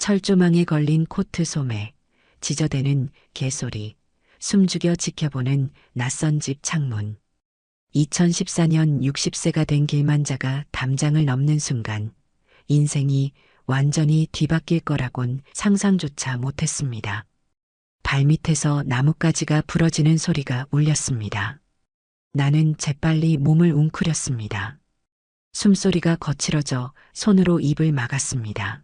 철조망에 걸린 코트 소매, 지저대는 개소리, 숨죽여 지켜보는 낯선 집 창문. 2014년 60세가 된 길만자가 담장을 넘는 순간 인생이 완전히 뒤바뀔 거라곤 상상조차 못했습니다. 발밑에서 나뭇가지가 부러지는 소리가 울렸습니다. 나는 재빨리 몸을 웅크렸습니다. 숨소리가 거칠어져 손으로 입을 막았습니다.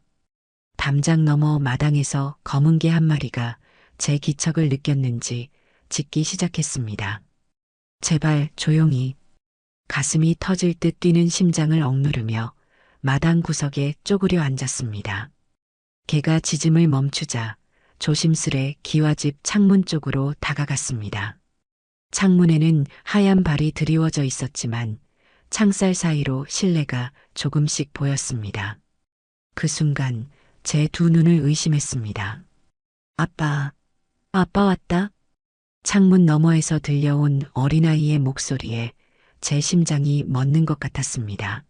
담장 너머 마당에서 검은 개 한 마리가 제 기척을 느꼈는지 짖기 시작했습니다. 제발 조용히. 가슴이 터질 듯 뛰는 심장을 억누르며 마당 구석에 쪼그려 앉았습니다. 개가 짖음을 멈추자 조심스레 기와집 창문 쪽으로 다가갔습니다. 창문에는 하얀 발이 드리워져 있었지만 창살 사이로 실내가 조금씩 보였습니다. 그 순간 제 두 눈을 의심했습니다. 아빠 왔다. 창문 너머에서 들려온 어린아이의 목소리에 제 심장이 멎는 것 같았습니다.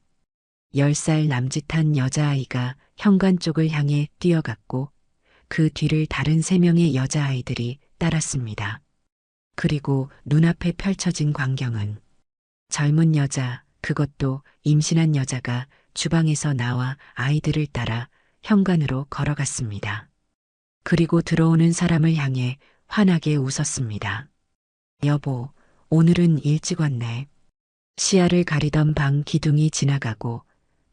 10살 남짓한 여자아이가 현관 쪽을 향해 뛰어갔고 그 뒤를 다른 3명의 여자아이들이 따랐습니다. 그리고 눈앞에 펼쳐진 광경은 젊은 여자, 그것도 임신한 여자가 주방에서 나와 아이들을 따라 현관으로 걸어갔습니다. 그리고 들어오는 사람을 향해 환하게 웃었습니다. 여보, 오늘은 일찍 왔네. 시야를 가리던 방 기둥이 지나가고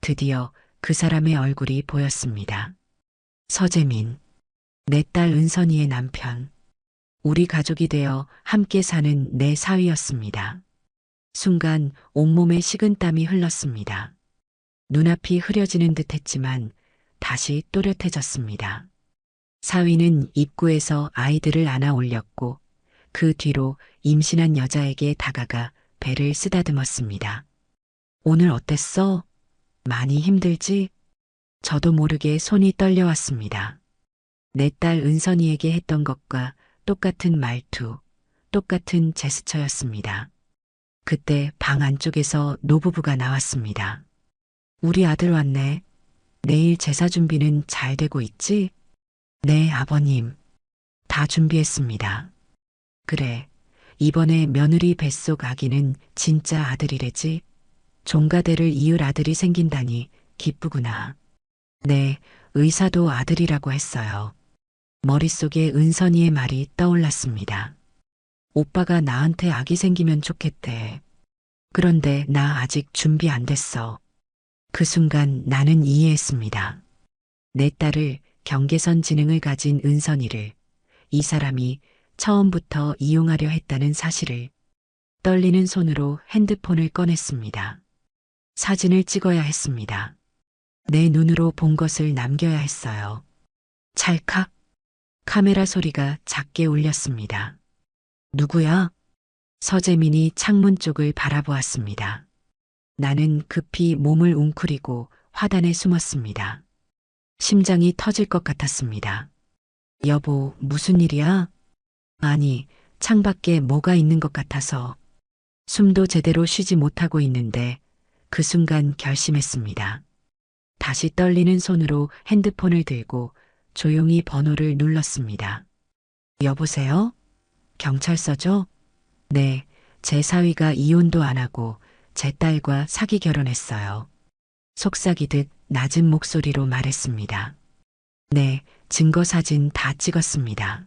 드디어 그 사람의 얼굴이 보였습니다. 서재민, 내 딸 은선이의 남편. 우리 가족이 되어 함께 사는 내 사위였습니다. 순간 온몸에 식은땀이 흘렀습니다. 눈앞이 흐려지는 듯 했지만 다시 또렷해졌습니다. 사위는 입구에서 아이들을 안아 올렸고 그 뒤로 임신한 여자에게 다가가 배를 쓰다듬었습니다. 오늘 어땠어? 많이 힘들지? 저도 모르게 손이 떨려왔습니다. 내 딸 은선이에게 했던 것과 똑같은 말투, 똑같은 제스처였습니다. 그때 방 안쪽에서 노부부가 나왔습니다. 우리 아들 왔네. 내일 제사 준비는 잘 되고 있지? 네, 아버님. 다 준비했습니다. 그래, 이번에 며느리 뱃속 아기는 진짜 아들이래지? 종가대를 이을 아들이 생긴다니 기쁘구나. 네, 의사도 아들이라고 했어요. 머릿속에 은선이의 말이 떠올랐습니다. 오빠가 나한테 아기 생기면 좋겠대. 그런데 나 아직 준비 안 됐어. 그 순간 나는 이해했습니다. 내 딸을 경계선 지능을 가진 은선이를 이 사람이 처음부터 이용하려 했다는 사실을. 떨리는 손으로 핸드폰을 꺼냈습니다. 사진을 찍어야 했습니다. 내 눈으로 본 것을 남겨야 했어요. 찰칵. 카메라 소리가 작게 울렸습니다. 누구야? 서재민이 창문 쪽을 바라보았습니다. 나는 급히 몸을 웅크리고 화단에 숨었습니다. 심장이 터질 것 같았습니다. 여보, 무슨 일이야? 아니, 창밖에 뭐가 있는 것 같아서. 숨도 제대로 쉬지 못하고 있는데 그 순간 결심했습니다. 다시 떨리는 손으로 핸드폰을 들고 조용히 번호를 눌렀습니다. 여보세요? 경찰서죠? 네, 제 사위가 이혼도 안 하고 제 딸과 사기 결혼했어요. 속삭이듯 낮은 목소리로 말했습니다. 네, 증거 사진 다 찍었습니다.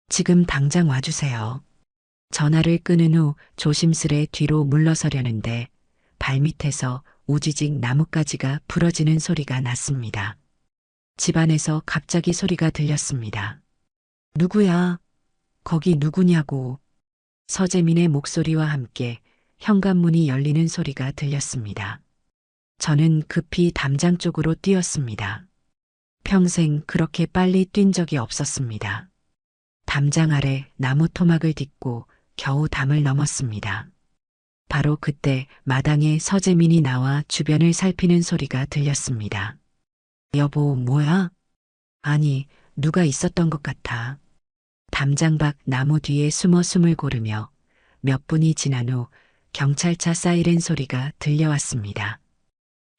지금 당장 와주세요. 전화를 끊은 후 조심스레 뒤로 물러서려는데 발밑에서 우지직 나뭇가지가 부러지는 소리가 났습니다. 집안에서 갑자기 소리가 들렸습니다. 누구야? 거기 누구냐고. 서재민의 목소리와 함께 현관문이 열리는 소리가 들렸습니다. 저는 급히 담장 쪽으로 뛰었습니다. 평생 그렇게 빨리 뛴 적이 없었습니다. 담장 아래 나무 토막을 딛고 겨우 담을 넘었습니다. 바로 그때 마당에 서재민이 나와 주변을 살피는 소리가 들렸습니다. 여보, 뭐야? 아니, 누가 있었던 것 같아. 담장 밖 나무 뒤에 숨어 숨을 고르며 몇 분이 지난 후 경찰차 사이렌 소리가 들려왔습니다.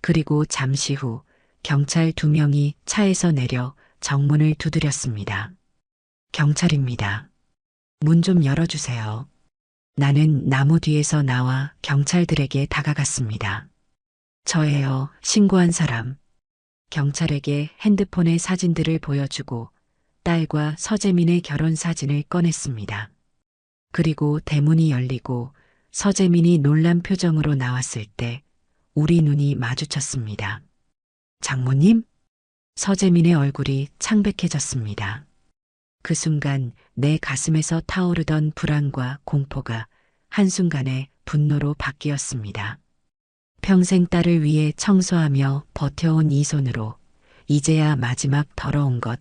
그리고 잠시 후 경찰 2명이 차에서 내려 정문을 두드렸습니다. 경찰입니다. 문 좀 열어주세요. 나는 나무 뒤에서 나와 경찰들에게 다가갔습니다. 저예요, 신고한 사람. 경찰에게 핸드폰의 사진들을 보여주고 딸과 서재민의 결혼 사진을 꺼냈습니다. 그리고 대문이 열리고 서재민이 놀란 표정으로 나왔을 때 우리 눈이 마주쳤습니다. 장모님? 서재민의 얼굴이 창백해졌습니다. 그 순간 내 가슴에서 타오르던 불안과 공포가 한순간에 분노로 바뀌었습니다. 평생 딸을 위해 청소하며 버텨온 이 손으로 이제야 마지막 더러운 것,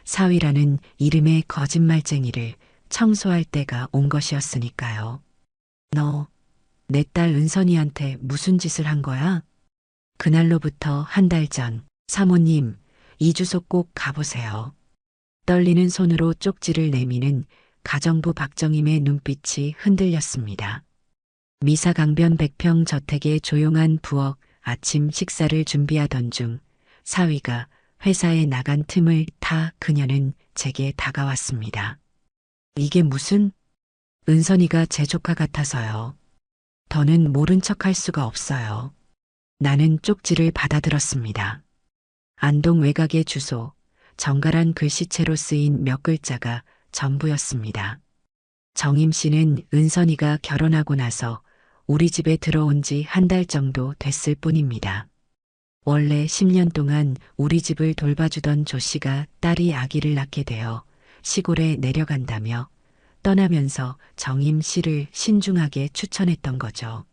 사위라는 이름의 거짓말쟁이를 청소할 때가 온 것이었으니까요. 너, 내 딸 은선이한테 무슨 짓을 한 거야? 그날로부터 한 달 전, 사모님, 이 주소 꼭 가보세요. 떨리는 손으로 쪽지를 내미는 가정부 박정임의 눈빛이 흔들렸습니다. 미사강변 100평 저택의 조용한 부엌 아침 식사를 준비하던 중 사위가 회사에 나간 틈을 타 그녀는 제게 다가왔습니다. 이게 무슨? 은선이가 제 조카 같아서요. 더는 모른 척할 수가 없어요. 나는 쪽지를 받아들었습니다. 안동 외곽의 주소, 정갈한 글씨체로 쓰인 몇 글자가 전부였습니다. 정임 씨는 은선이가 결혼하고 나서 우리 집에 들어온 지 한 달 정도 됐을 뿐입니다. 원래 10년 동안 우리 집을 돌봐주던 조 씨가 딸이 아기를 낳게 되어 시골에 내려간다며 떠나면서 정임 씨를 신중하게 추천했던 거죠.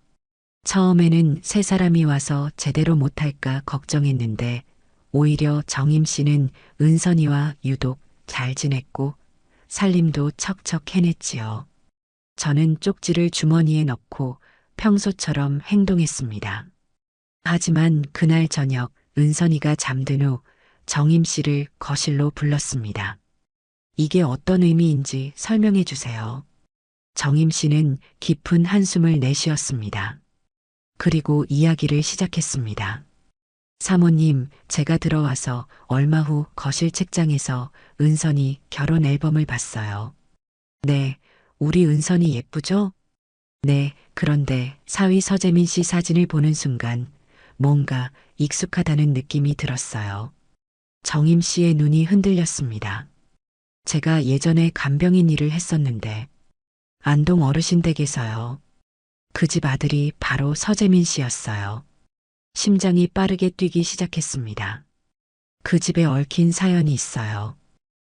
처음에는 세 사람이 와서 제대로 못할까 걱정했는데 오히려 정임 씨는 은선이와 유독 잘 지냈고 살림도 척척 해냈지요. 저는 쪽지를 주머니에 넣고 평소처럼 행동했습니다. 하지만 그날 저녁 은선이가 잠든 후 정임 씨를 거실로 불렀습니다. 이게 어떤 의미인지 설명해 주세요. 정임 씨는 깊은 한숨을 내쉬었습니다. 그리고 이야기를 시작했습니다. 사모님, 제가 들어와서 얼마 후 거실 책장에서 은선이 결혼 앨범을 봤어요. 네, 우리 은선이 예쁘죠? 네, 그런데 사위 서재민 씨 사진을 보는 순간 뭔가 익숙하다는 느낌이 들었어요. 정임 씨의 눈이 흔들렸습니다. 제가 예전에 간병인 일을 했었는데 안동 어르신 댁에서요. 그 집 아들이 바로 서재민 씨였어요. 심장이 빠르게 뛰기 시작했습니다. 그 집에 얽힌 사연이 있어요.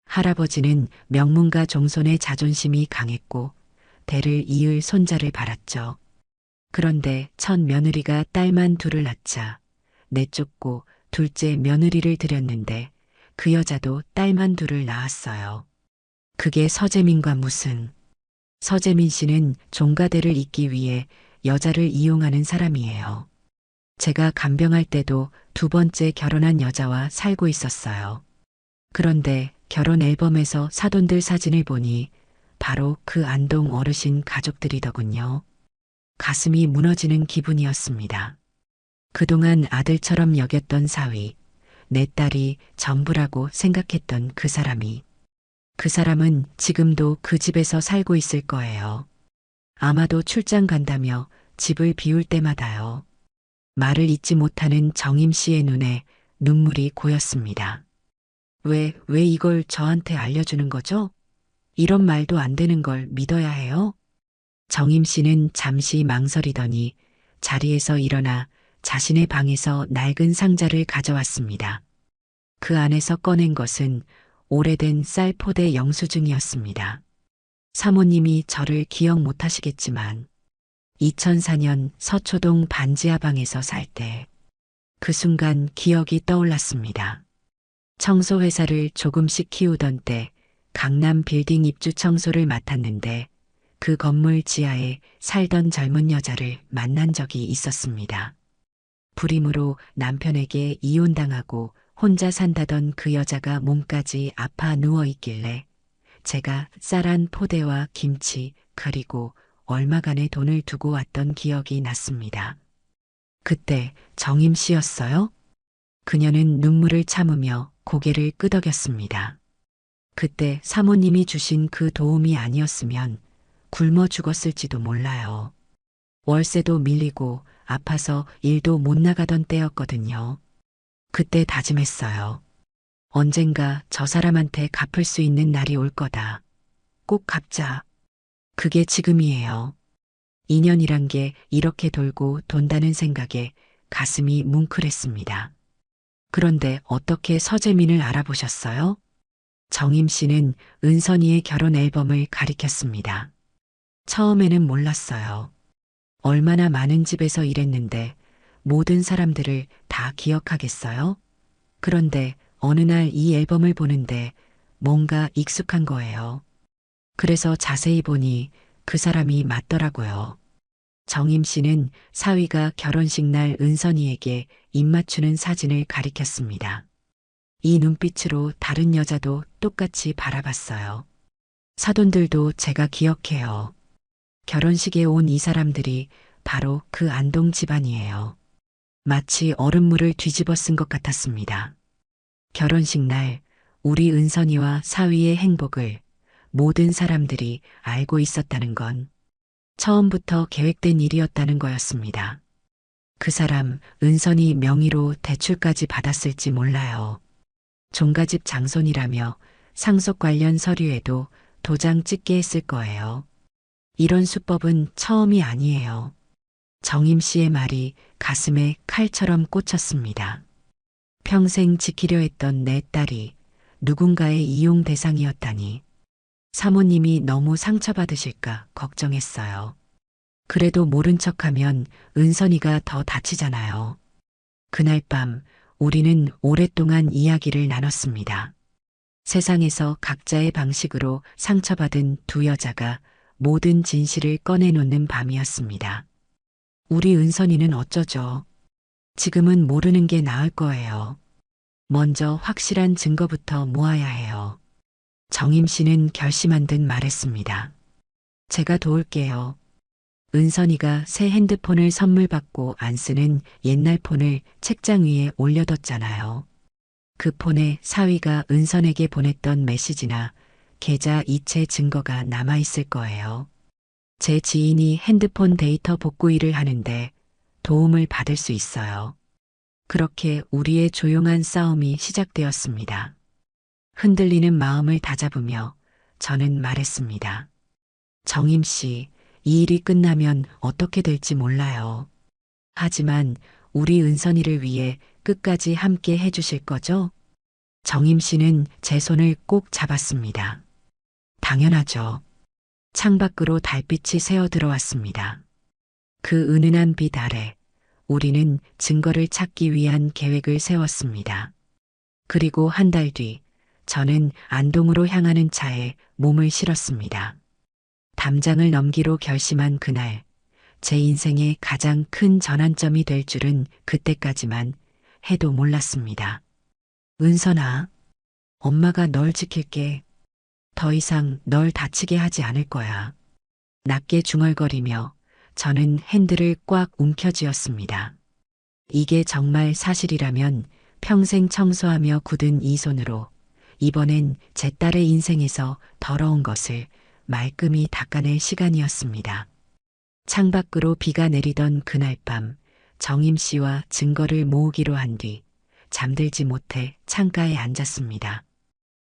할아버지는 명문가 종손의 자존심이 강했고 대를 이을 손자를 바랐죠. 그런데 첫 며느리가 딸만 둘을 낳자 내쫓고 둘째 며느리를 들였는데 그 여자도 딸만 둘을 낳았어요. 그게 서재민과 무슨. 서재민 씨는 종가대를 잇기 위해 여자를 이용하는 사람이에요. 제가 간병할 때도 두 번째 결혼한 여자와 살고 있었어요. 그런데 결혼 앨범에서 사돈들 사진을 보니 바로 그 안동 어르신 가족들이더군요. 가슴이 무너지는 기분이었습니다. 그동안 아들처럼 여겼던 사위, 내 딸이 전부라고 생각했던 그 사람은 지금도 그 집에서 살고 있을 거예요. 아마도 출장 간다며 집을 비울 때마다요. 말을 잇지 못하는 정임 씨의 눈에 눈물이 고였습니다. 왜 이걸 저한테 알려주는 거죠? 이런 말도 안 되는 걸 믿어야 해요? 정임 씨는 잠시 망설이더니 자리에서 일어나 자신의 방에서 낡은 상자를 가져왔습니다. 그 안에서 꺼낸 것은 오래된 쌀 포대 영수증이었습니다. 사모님이 저를 기억 못하시겠지만 2004년 서초동 반지하방에서 살 때 그 순간 기억이 떠올랐습니다. 청소회사를 조금씩 키우던 때 강남 빌딩 입주 청소를 맡았는데 그 건물 지하에 살던 젊은 여자를 만난 적이 있었습니다. 불임으로 남편에게 이혼당하고 혼자 산다던 그 여자가 몸까지 아파 누워 있길래 제가 쌀한 포대와 김치 그리고 얼마간의 돈을 두고 왔던 기억이 났습니다. 그때 정임 씨였어요? 그녀는 눈물을 참으며 고개를 끄덕였습니다. 그때 사모님이 주신 그 도움이 아니었으면 굶어 죽었을지도 몰라요. 월세도 밀리고 아파서 일도 못 나가던 때였거든요. 그때 다짐했어요. 언젠가 저 사람한테 갚을 수 있는 날이 올 거다. 꼭 갚자. 그게 지금이에요. 인연이란 게 이렇게 돌고 돈다는 생각에 가슴이 뭉클했습니다. 그런데 어떻게 서재민을 알아보셨어요? 정임 씨는 은선이의 결혼 앨범을 가리켰습니다. 처음에는 몰랐어요. 얼마나 많은 집에서 일했는데 모든 사람들을 다 기억하겠어요? 그런데 어느 날 이 앨범을 보는데 뭔가 익숙한 거예요. 그래서 자세히 보니 그 사람이 맞더라고요. 정임 씨는 사위가 결혼식 날 은선이에게 입맞추는 사진을 가리켰습니다. 이 눈빛으로 다른 여자도 똑같이 바라봤어요. 사돈들도 제가 기억해요. 결혼식에 온 이 사람들이 바로 그 안동 집안이에요. 마치 얼음물을 뒤집어 쓴 것 같았습니다. 결혼식 날 우리 은선이와 사위의 행복을 모든 사람들이 알고 있었다는 건 처음부터 계획된 일이었다는 거였습니다. 그 사람 은선이 명의로 대출까지 받았을지 몰라요. 종가집 장손이라며 상속 관련 서류에도 도장 찍게 했을 거예요. 이런 수법은 처음이 아니에요. 정임 씨의 말이 가슴에 칼처럼 꽂혔습니다. 평생 지키려 했던 내 딸이 누군가의 이용 대상이었다니. 사모님이 너무 상처받으실까 걱정했어요. 그래도 모른 척하면 은선이가 더 다치잖아요. 그날 밤 우리는 오랫동안 이야기를 나눴습니다. 세상에서 각자의 방식으로 상처받은 두 여자가 모든 진실을 꺼내놓는 밤이었습니다. 우리 은선이는 어쩌죠? 지금은 모르는 게 나을 거예요. 먼저 확실한 증거부터 모아야 해요. 정임 씨는 결심한 듯 말했습니다. 제가 도울게요. 은선이가 새 핸드폰을 선물 받고 안 쓰는 옛날 폰을 책장 위에 올려뒀잖아요. 그 폰에 사위가 은선에게 보냈던 메시지나 계좌 이체 증거가 남아있을 거예요. 제 지인이 핸드폰 데이터 복구 일을 하는데 도움을 받을 수 있어요. 그렇게 우리의 조용한 싸움이 시작되었습니다. 흔들리는 마음을 다잡으며 저는 말했습니다. 정임 씨, 이 일이 끝나면 어떻게 될지 몰라요. 하지만 우리 은선이를 위해 끝까지 함께 해주실 거죠? 정임 씨는 제 손을 꼭 잡았습니다. 당연하죠. 창밖으로 달빛이 새어 들어왔습니다. 그 은은한 빛 아래 우리는 증거를 찾기 위한 계획을 세웠습니다. 그리고 한 달 뒤 저는 안동으로 향하는 차에 몸을 실었습니다. 담장을 넘기로 결심한 그날, 제 인생의 가장 큰 전환점이 될 줄은 그때까지만 해도 몰랐습니다. 은선아, 엄마가 널 지킬게. 더 이상 널 다치게 하지 않을 거야. 낮게 중얼거리며 저는 핸들을 꽉 움켜쥐었습니다. 이게 정말 사실이라면 평생 청소하며 굳은 이 손으로 이번엔 제 딸의 인생에서 더러운 것을 말끔히 닦아낼 시간이었습니다. 창밖으로 비가 내리던 그날 밤 정임 씨와 증거를 모으기로 한 뒤 잠들지 못해 창가에 앉았습니다.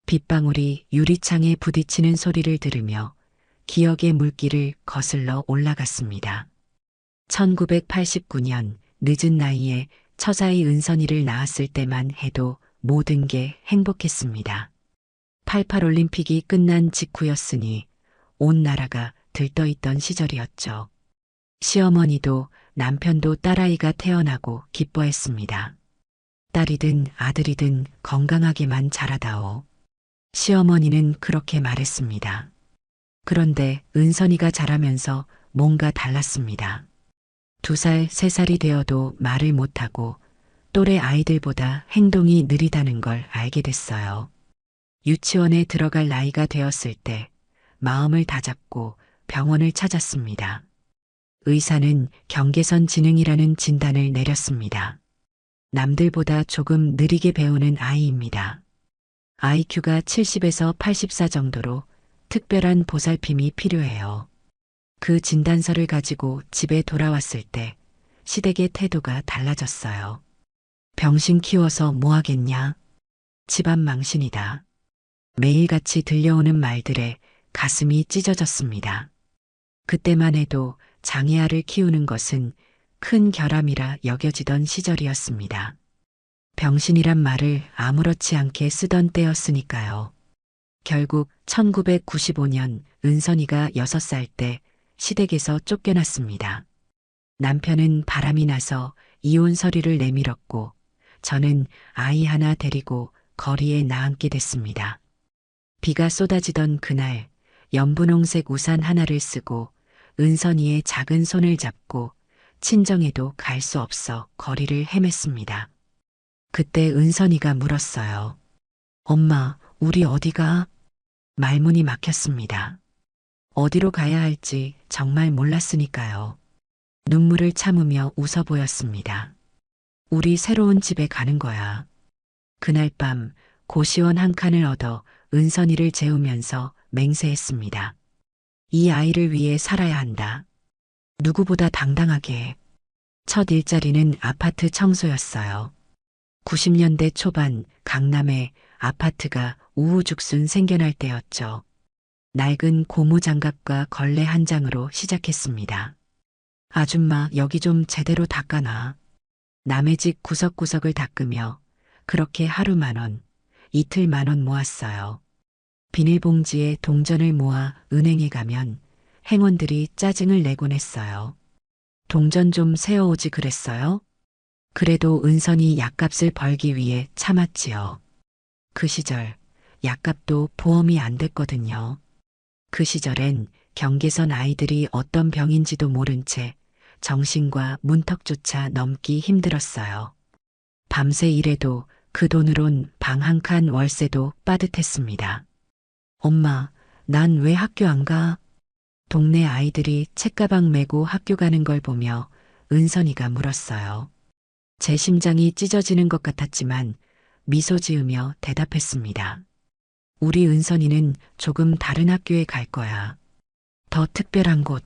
빗방울이 유리창에 부딪히는 소리를 들으며 기억의 물길을 거슬러 올라갔습니다. 1989년 늦은 나이에 처자의 은선이를 낳았을 때만 해도 모든 게 행복했습니다. 88 올림픽이 끝난 직후였으니 온 나라가 들떠있던 시절이었죠. 시어머니도 남편도 딸아이가 태어나고 기뻐했습니다. 딸이든 아들이든 건강하게만 자라다오. 시어머니는 그렇게 말했습니다. 그런데 은선이가 자라면서 뭔가 달랐습니다. 2살, 3살이 되어도 말을 못하고 또래 아이들보다 행동이 느리다는 걸 알게 됐어요. 유치원에 들어갈 나이가 되었을 때 마음을 다잡고 병원을 찾았습니다. 의사는 경계선 지능이라는 진단을 내렸습니다. 남들보다 조금 느리게 배우는 아이입니다. IQ가 70에서 84 정도로 특별한 보살핌이 필요해요. 그 진단서를 가지고 집에 돌아왔을 때 시댁의 태도가 달라졌어요. 병신 키워서 뭐 하겠냐? 집안 망신이다. 매일같이 들려오는 말들에 가슴이 찢어졌습니다. 그때만 해도 장애아를 키우는 것은 큰 결함이라 여겨지던 시절이었습니다. 병신이란 말을 아무렇지 않게 쓰던 때였으니까요. 결국 1995년 은선이가 6살 때 시댁에서 쫓겨났습니다. 남편은 바람이 나서 이혼 서류를 내밀었고 저는 아이 하나 데리고 거리에 나앉게 됐습니다. 비가 쏟아지던 그날 연분홍색 우산 하나를 쓰고 은선이의 작은 손을 잡고 친정에도 갈 수 없어 거리를 헤맸습니다. 그때 은선이가 물었어요. 엄마, 우리 어디가? 말문이 막혔습니다. 어디로 가야 할지 정말 몰랐으니까요. 눈물을 참으며 웃어 보였습니다. 우리 새로운 집에 가는 거야. 그날 밤 고시원 한 칸을 얻어 은선이를 재우면서 맹세했습니다. 이 아이를 위해 살아야 한다. 누구보다 당당하게. 첫 일자리는 아파트 청소였어요. 90년대 초반 강남에 아파트가 우후죽순 생겨날 때였죠. 낡은 고무장갑과 걸레 한 장으로 시작했습니다. 아줌마 여기 좀 제대로 닦아놔. 남의 집 구석구석을 닦으며 그렇게 하루 10,000원, 이틀 10,000원 모았어요. 비닐봉지에 동전을 모아 은행에 가면 행원들이 짜증을 내곤 했어요. 동전 좀 세어오지 그랬어요? 그래도 은선이 약값을 벌기 위해 참았지요. 그 시절 약값도 보험이 안 됐거든요. 그 시절엔 경계선 아이들이 어떤 병인지도 모른 채 정신과 문턱조차 넘기 힘들었어요. 밤새 일해도 그 돈으론 방 한 칸 월세도 빠듯했습니다. 엄마, 난 왜 학교 안 가? 동네 아이들이 책가방 메고 학교 가는 걸 보며 은선이가 물었어요. 제 심장이 찢어지는 것 같았지만 미소 지으며 대답했습니다. 우리 은선이는 조금 다른 학교에 갈 거야. 더 특별한 곳.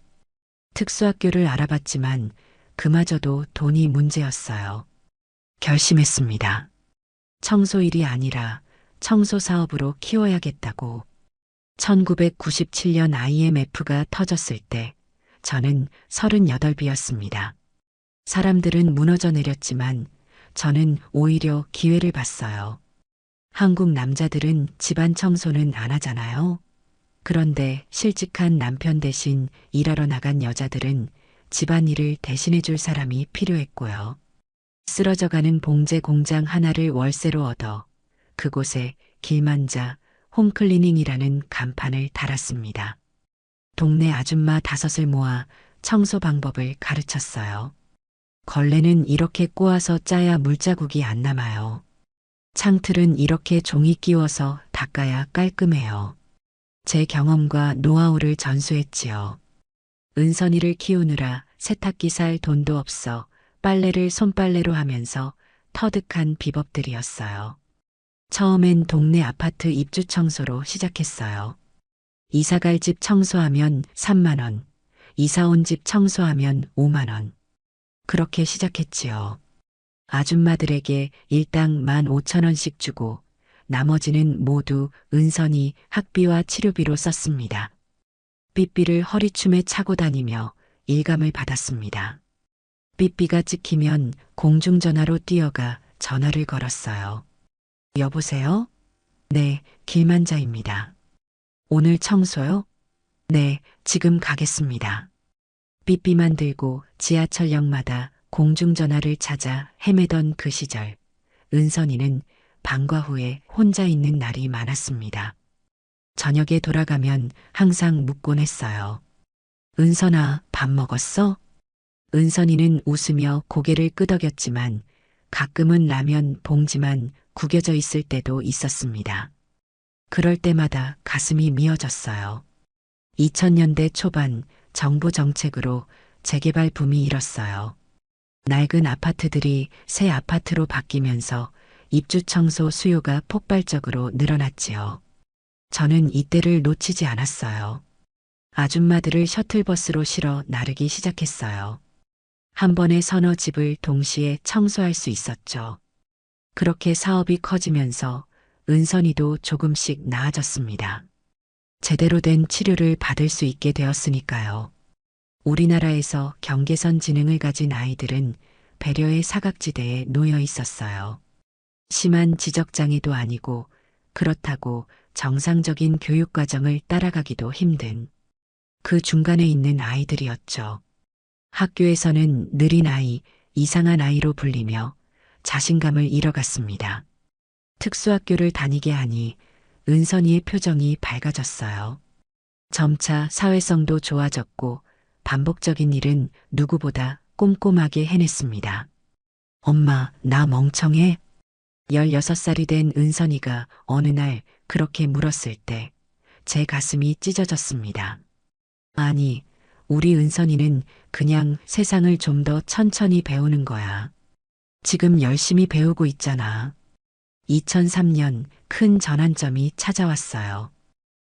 특수학교를 알아봤지만 그마저도 돈이 문제였어요. 결심했습니다. 청소일이 아니라 청소 사업으로 키워야겠다고. 1997년 IMF가 터졌을 때 저는 38이었습니다. 사람들은 무너져 내렸지만 저는 오히려 기회를 봤어요. 한국 남자들은 집안 청소는 안 하잖아요. 그런데 실직한 남편 대신 일하러 나간 여자들은 집안일을 대신해 줄 사람이 필요했고요. 쓰러져가는 봉제 공장 하나를 월세로 얻어 그곳에 길만자 홈클리닝이라는 간판을 달았습니다. 동네 아줌마 5을 모아 청소 방법을 가르쳤어요. 걸레는 이렇게 꼬아서 짜야 물자국이 안 남아요. 창틀은 이렇게 종이 끼워서 닦아야 깔끔해요. 제 경험과 노하우를 전수했지요. 은선이를 키우느라 세탁기 살 돈도 없어 빨래를 손빨래로 하면서 터득한 비법들이었어요. 처음엔 동네 아파트 입주 청소로 시작했어요. 이사갈 집 청소하면 3만 원, 이사 온 집 청소하면 5만 원. 그렇게 시작했지요. 아줌마들에게 일당 15,000원씩 주고 나머지는 모두 은선이 학비와 치료비로 썼습니다. 삐삐를 허리춤에 차고 다니며 일감을 받았습니다. 삐삐가 찍히면 공중전화로 뛰어가 전화를 걸었어요. 여보세요? 네, 길만자입니다. 오늘 청소요? 네, 지금 가겠습니다. 삐삐만 들고 지하철역마다 공중전화를 찾아 헤매던 그 시절, 은선이는 방과 후에 혼자 있는 날이 많았습니다. 저녁에 돌아가면 항상 묻곤 했어요. 은선아, 밥 먹었어? 은선이는 웃으며 고개를 끄덕였지만 가끔은 라면 봉지만 구겨져 있을 때도 있었습니다. 그럴 때마다 가슴이 미어졌어요. 2000년대 초반 정부 정책으로 재개발 붐이 일었어요. 낡은 아파트들이 새 아파트로 바뀌면서 입주 청소 수요가 폭발적으로 늘어났지요. 저는 이때를 놓치지 않았어요. 아줌마들을 셔틀버스로 실어 나르기 시작했어요. 한 번에 서너 집을 동시에 청소할 수 있었죠. 그렇게 사업이 커지면서 은선이도 조금씩 나아졌습니다. 제대로 된 치료를 받을 수 있게 되었으니까요. 우리나라에서 경계선 지능을 가진 아이들은 배려의 사각지대에 놓여 있었어요. 심한 지적장애도 아니고 그렇다고 정상적인 교육과정을 따라가기도 힘든 그 중간에 있는 아이들이었죠. 학교에서는 느린 아이, 이상한 아이로 불리며 자신감을 잃어갔습니다. 특수학교를 다니게 하니 은선이의 표정이 밝아졌어요. 점차 사회성도 좋아졌고 반복적인 일은 누구보다 꼼꼼하게 해냈습니다. 엄마, 나 멍청해? 16살이 된 은선이가 어느 날 그렇게 물었을 때 제 가슴이 찢어졌습니다. 아니, 우리 은선이는 그냥 세상을 좀 더 천천히 배우는 거야. 지금 열심히 배우고 있잖아. 2003년 큰 전환점이 찾아왔어요.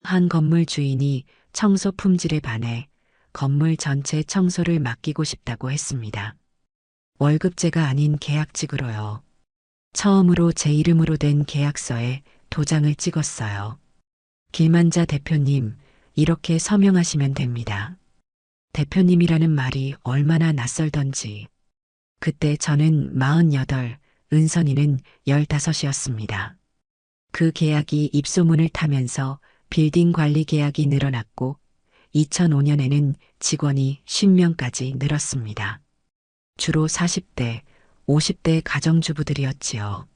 한 건물 주인이 청소 품질에 반해 건물 전체 청소를 맡기고 싶다고 했습니다. 월급제가 아닌 계약직으로요. 처음으로 제 이름으로 된 계약서에 도장을 찍었어요. 길만자 대표님, 이렇게 서명하시면 됩니다. 대표님이라는 말이 얼마나 낯설던지. 그때 저는 48, 은선이는 15이었습니다. 그 계약이 입소문을 타면서 빌딩 관리 계약이 늘어났고 2005년에는 직원이 10명까지 늘었습니다. 주로 40대, 50대 가정주부들이었지요.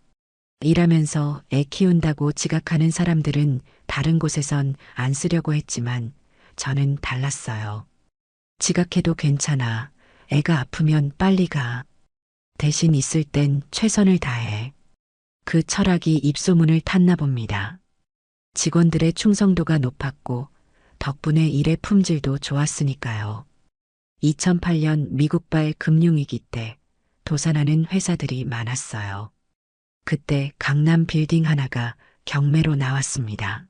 일하면서 애 키운다고 지각하는 사람들은 다른 곳에선 안 쓰려고 했지만 저는 달랐어요. 지각해도 괜찮아. 애가 아프면 빨리 가. 대신 있을 땐 최선을 다해. 그 철학이 입소문을 탔나 봅니다. 직원들의 충성도가 높았고 덕분에 일의 품질도 좋았으니까요. 2008년 미국발 금융위기 때 도산하는 회사들이 많았어요. 그때 강남 빌딩 하나가 경매로 나왔습니다.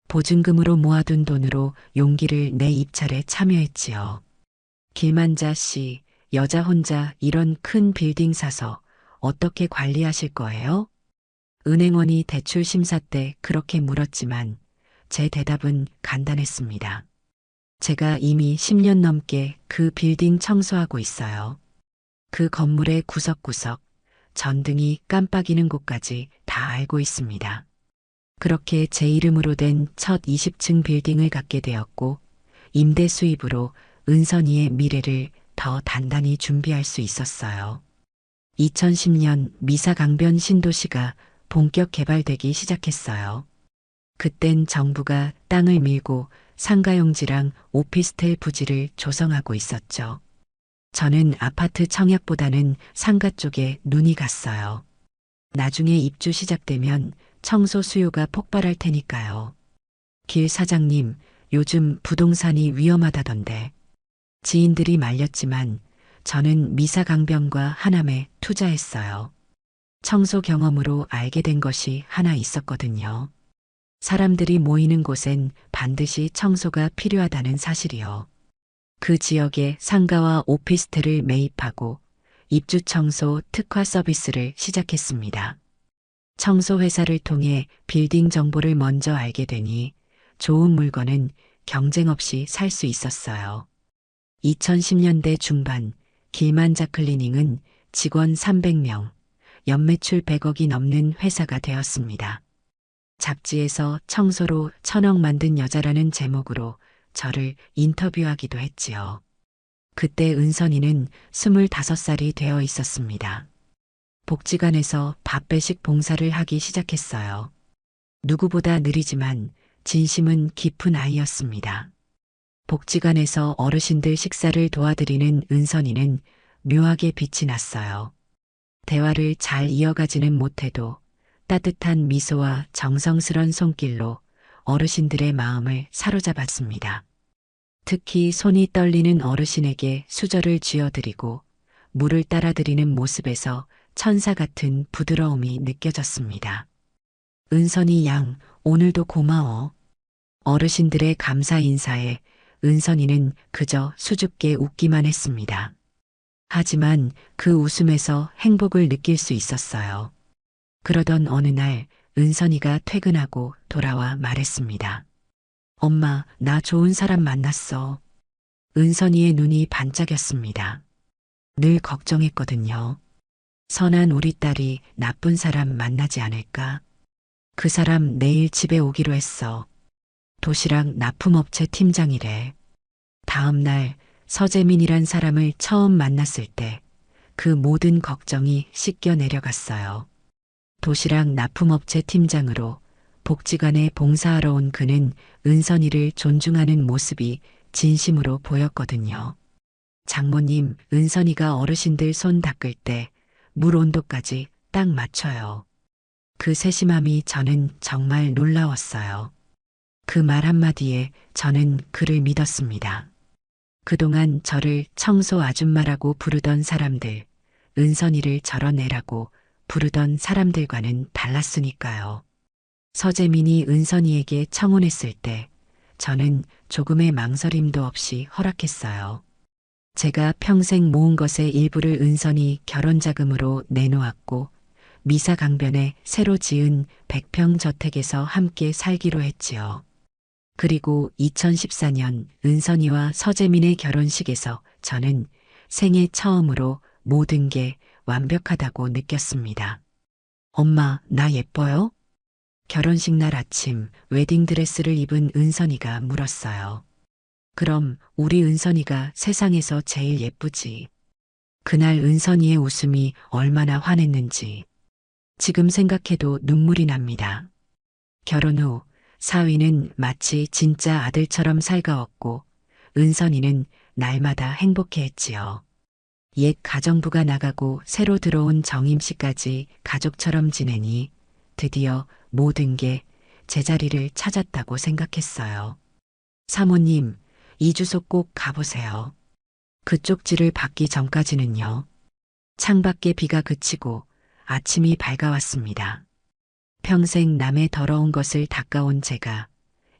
보증금으로 모아둔 돈으로 용기를 내 입찰에 참여했지요. 길만자 씨, 여자 혼자 이런 큰 빌딩 사서 어떻게 관리하실 거예요? 은행원이 대출 심사 때 그렇게 물었지만 제 대답은 간단했습니다. 제가 이미 10년 넘게 그 빌딩 청소하고 있어요. 그 건물의 구석구석, 전등이 깜빡이는 곳까지 다 알고 있습니다. 그렇게 제 이름으로 된 첫 20층 빌딩을 갖게 되었고 임대 수입으로 은선이의 미래를 더 단단히 준비할 수 있었어요. 2010년 미사 강변 신도시가 본격 개발되기 시작했어요. 그땐 정부가 땅을 밀고 상가용지랑 오피스텔 부지를 조성하고 있었죠. 저는 아파트 청약보다는 상가 쪽에 눈이 갔어요. 나중에 입주 시작되면 청소 수요가 폭발할 테니까요. 길 사장님, 요즘 부동산이 위험하다던데. 지인들이 말렸지만 저는 미사강변과 하남에 투자했어요. 청소 경험으로 알게 된 것이 하나 있었거든요. 사람들이 모이는 곳엔 반드시 청소가 필요하다는 사실이요. 그 지역에 상가와 오피스텔을 매입하고 입주 청소 특화 서비스를 시작했습니다. 청소 회사를 통해 빌딩 정보를 먼저 알게 되니 좋은 물건은 경쟁 없이 살 수 있었어요. 2010년대 중반 길만자 클리닝은 직원 300명, 연매출 100억이 넘는 회사가 되었습니다. 잡지에서 청소로 1000억 만든 여자라는 제목으로 저를 인터뷰하기도 했지요. 그때 은선이는 25살이 되어 있었습니다. 복지관에서 밥 배식 봉사를 하기 시작했어요. 누구보다 느리지만 진심은 깊은 아이였습니다. 복지관에서 어르신들 식사를 도와드리는 은선이는 묘하게 빛이 났어요. 대화를 잘 이어가지는 못해도 따뜻한 미소와 정성스런 손길로 어르신들의 마음을 사로잡았습니다. 특히 손이 떨리는 어르신에게 수저를 쥐어드리고 물을 따라들이는 모습에서 천사 같은 부드러움이 느껴졌습니다. 은선이 양, 오늘도 고마워. 어르신들의 감사 인사에 은선이는 그저 수줍게 웃기만 했습니다. 하지만 그 웃음에서 행복을 느낄 수 있었어요. 그러던 어느 날 은선이가 퇴근하고 돌아와 말했습니다. 엄마, 나 좋은 사람 만났어. 은선이의 눈이 반짝였습니다. 늘 걱정했거든요. 선한 우리 딸이 나쁜 사람 만나지 않을까? 그 사람 내일 집에 오기로 했어. 도시락 납품업체 팀장이래. 다음 날 서재민이란 사람을 처음 만났을 때 그 모든 걱정이 씻겨 내려갔어요. 도시락 납품업체 팀장으로 복지관에 봉사하러 온 그는 은선이를 존중하는 모습이 진심으로 보였거든요. 장모님, 은선이가 어르신들 손 닦을 때 물 온도까지 딱 맞춰요. 그 세심함이 저는 정말 놀라웠어요. 그 말 한마디에 저는 그를 믿었습니다. 그동안 저를 청소 아줌마라고 부르던 사람들, 은선이를 저런 애라고 부르던 사람들과는 달랐으니까요. 서재민이 은선이에게 청혼했을 때 저는 조금의 망설임도 없이 허락했어요. 제가 평생 모은 것의 일부를 은선이 결혼자금으로 내놓았고 미사 강변에 새로 지은 100평 저택에서 함께 살기로 했지요. 그리고 2014년 은선이와 서재민의 결혼식에서 저는 생애 처음으로 모든 게 완벽하다고 느꼈습니다. 엄마, 나 예뻐요? 결혼식 날 아침 웨딩드레스를 입은 은선이가 물었어요. 그럼 우리 은선이가 세상에서 제일 예쁘지. 그날 은선이의 웃음이 얼마나 환했는지 지금 생각해도 눈물이 납니다. 결혼 후 사위는 마치 진짜 아들처럼 살가웠고 은선이는 날마다 행복해했지요. 옛 가정부가 나가고 새로 들어온 정임 씨까지 가족처럼 지내니 드디어 모든 게 제자리를 찾았다고 생각했어요. 사모님, 이 주소 꼭 가보세요. 그 쪽지를 받기 전까지는요. 창밖에 비가 그치고 아침이 밝아왔습니다. 평생 남의 더러운 것을 닦아온 제가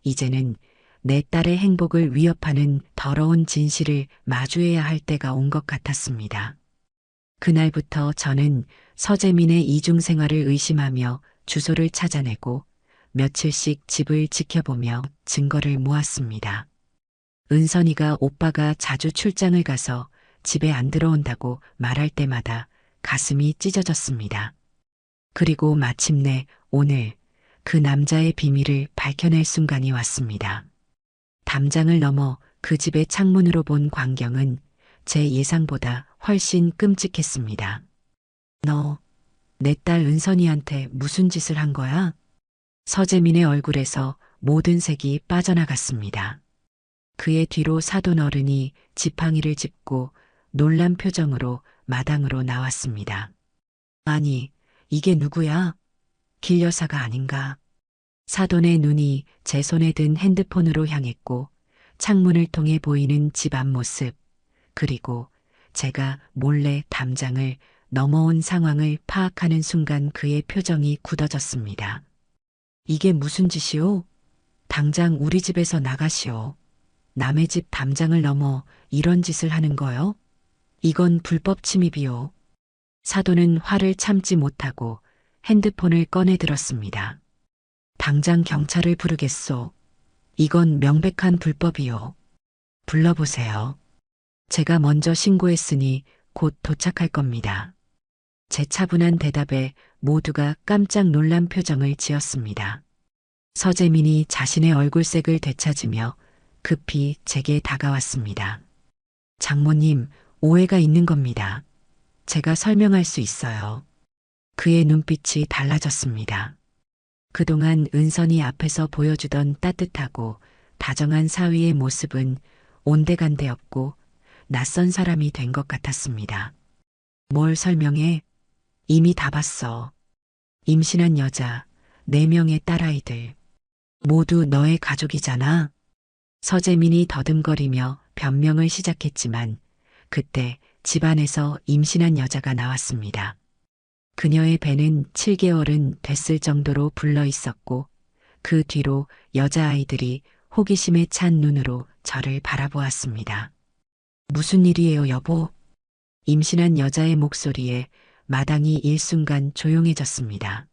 이제는 내 딸의 행복을 위협하는 더러운 진실을 마주해야 할 때가 온 것 같았습니다. 그날부터 저는 서재민의 이중생활을 의심하며 주소를 찾아내고 며칠씩 집을 지켜보며 증거를 모았습니다. 은선이가 오빠가 자주 출장을 가서 집에 안 들어온다고 말할 때마다 가슴이 찢어졌습니다. 그리고 마침내 오늘 그 남자의 비밀을 밝혀낼 순간이 왔습니다. 담장을 넘어 그 집의 창문으로 본 광경은 제 예상보다 훨씬 끔찍했습니다. 너, 내 딸 은선이한테 무슨 짓을 한 거야? 서재민의 얼굴에서 모든 색이 빠져나갔습니다. 그의 뒤로 사돈 어른이 지팡이를 짚고 놀란 표정으로 마당으로 나왔습니다. 아니, 이게 누구야? 길 여사가 아닌가? 사돈의 눈이 제 손에 든 핸드폰으로 향했고 창문을 통해 보이는 집 앞모습, 그리고 제가 몰래 담장을 넘어온 상황을 파악하는 순간 그의 표정이 굳어졌습니다. 이게 무슨 짓이오? 당장 우리 집에서 나가시오. 남의 집 담장을 넘어 이런 짓을 하는 거요? 이건 불법 침입이오. 사돈은 화를 참지 못하고 핸드폰을 꺼내 들었습니다. 당장 경찰을 부르겠소. 이건 명백한 불법이요. 불러보세요. 제가 먼저 신고했으니 곧 도착할 겁니다. 제 차분한 대답에 모두가 깜짝 놀란 표정을 지었습니다. 서재민이 자신의 얼굴색을 되찾으며 급히 제게 다가왔습니다. 장모님, 오해가 있는 겁니다. 제가 설명할 수 있어요. 그의 눈빛이 달라졌습니다. 그동안 은선이 앞에서 보여주던 따뜻하고 다정한 사위의 모습은 온데간데 없고 낯선 사람이 된 것 같았습니다. 뭘 설명해? 이미 다 봤어. 임신한 여자, 4명의 딸아이들. 모두 너의 가족이잖아. 서재민이 더듬거리며 변명을 시작했지만 그때 집안에서 임신한 여자가 나왔습니다. 그녀의 배는 7개월은 됐을 정도로 불러 있었고 그 뒤로 여자아이들이 호기심에 찬 눈으로 저를 바라보았습니다. 무슨 일이에요, 여보? 임신한 여자의 목소리에 마당이 일순간 조용해졌습니다.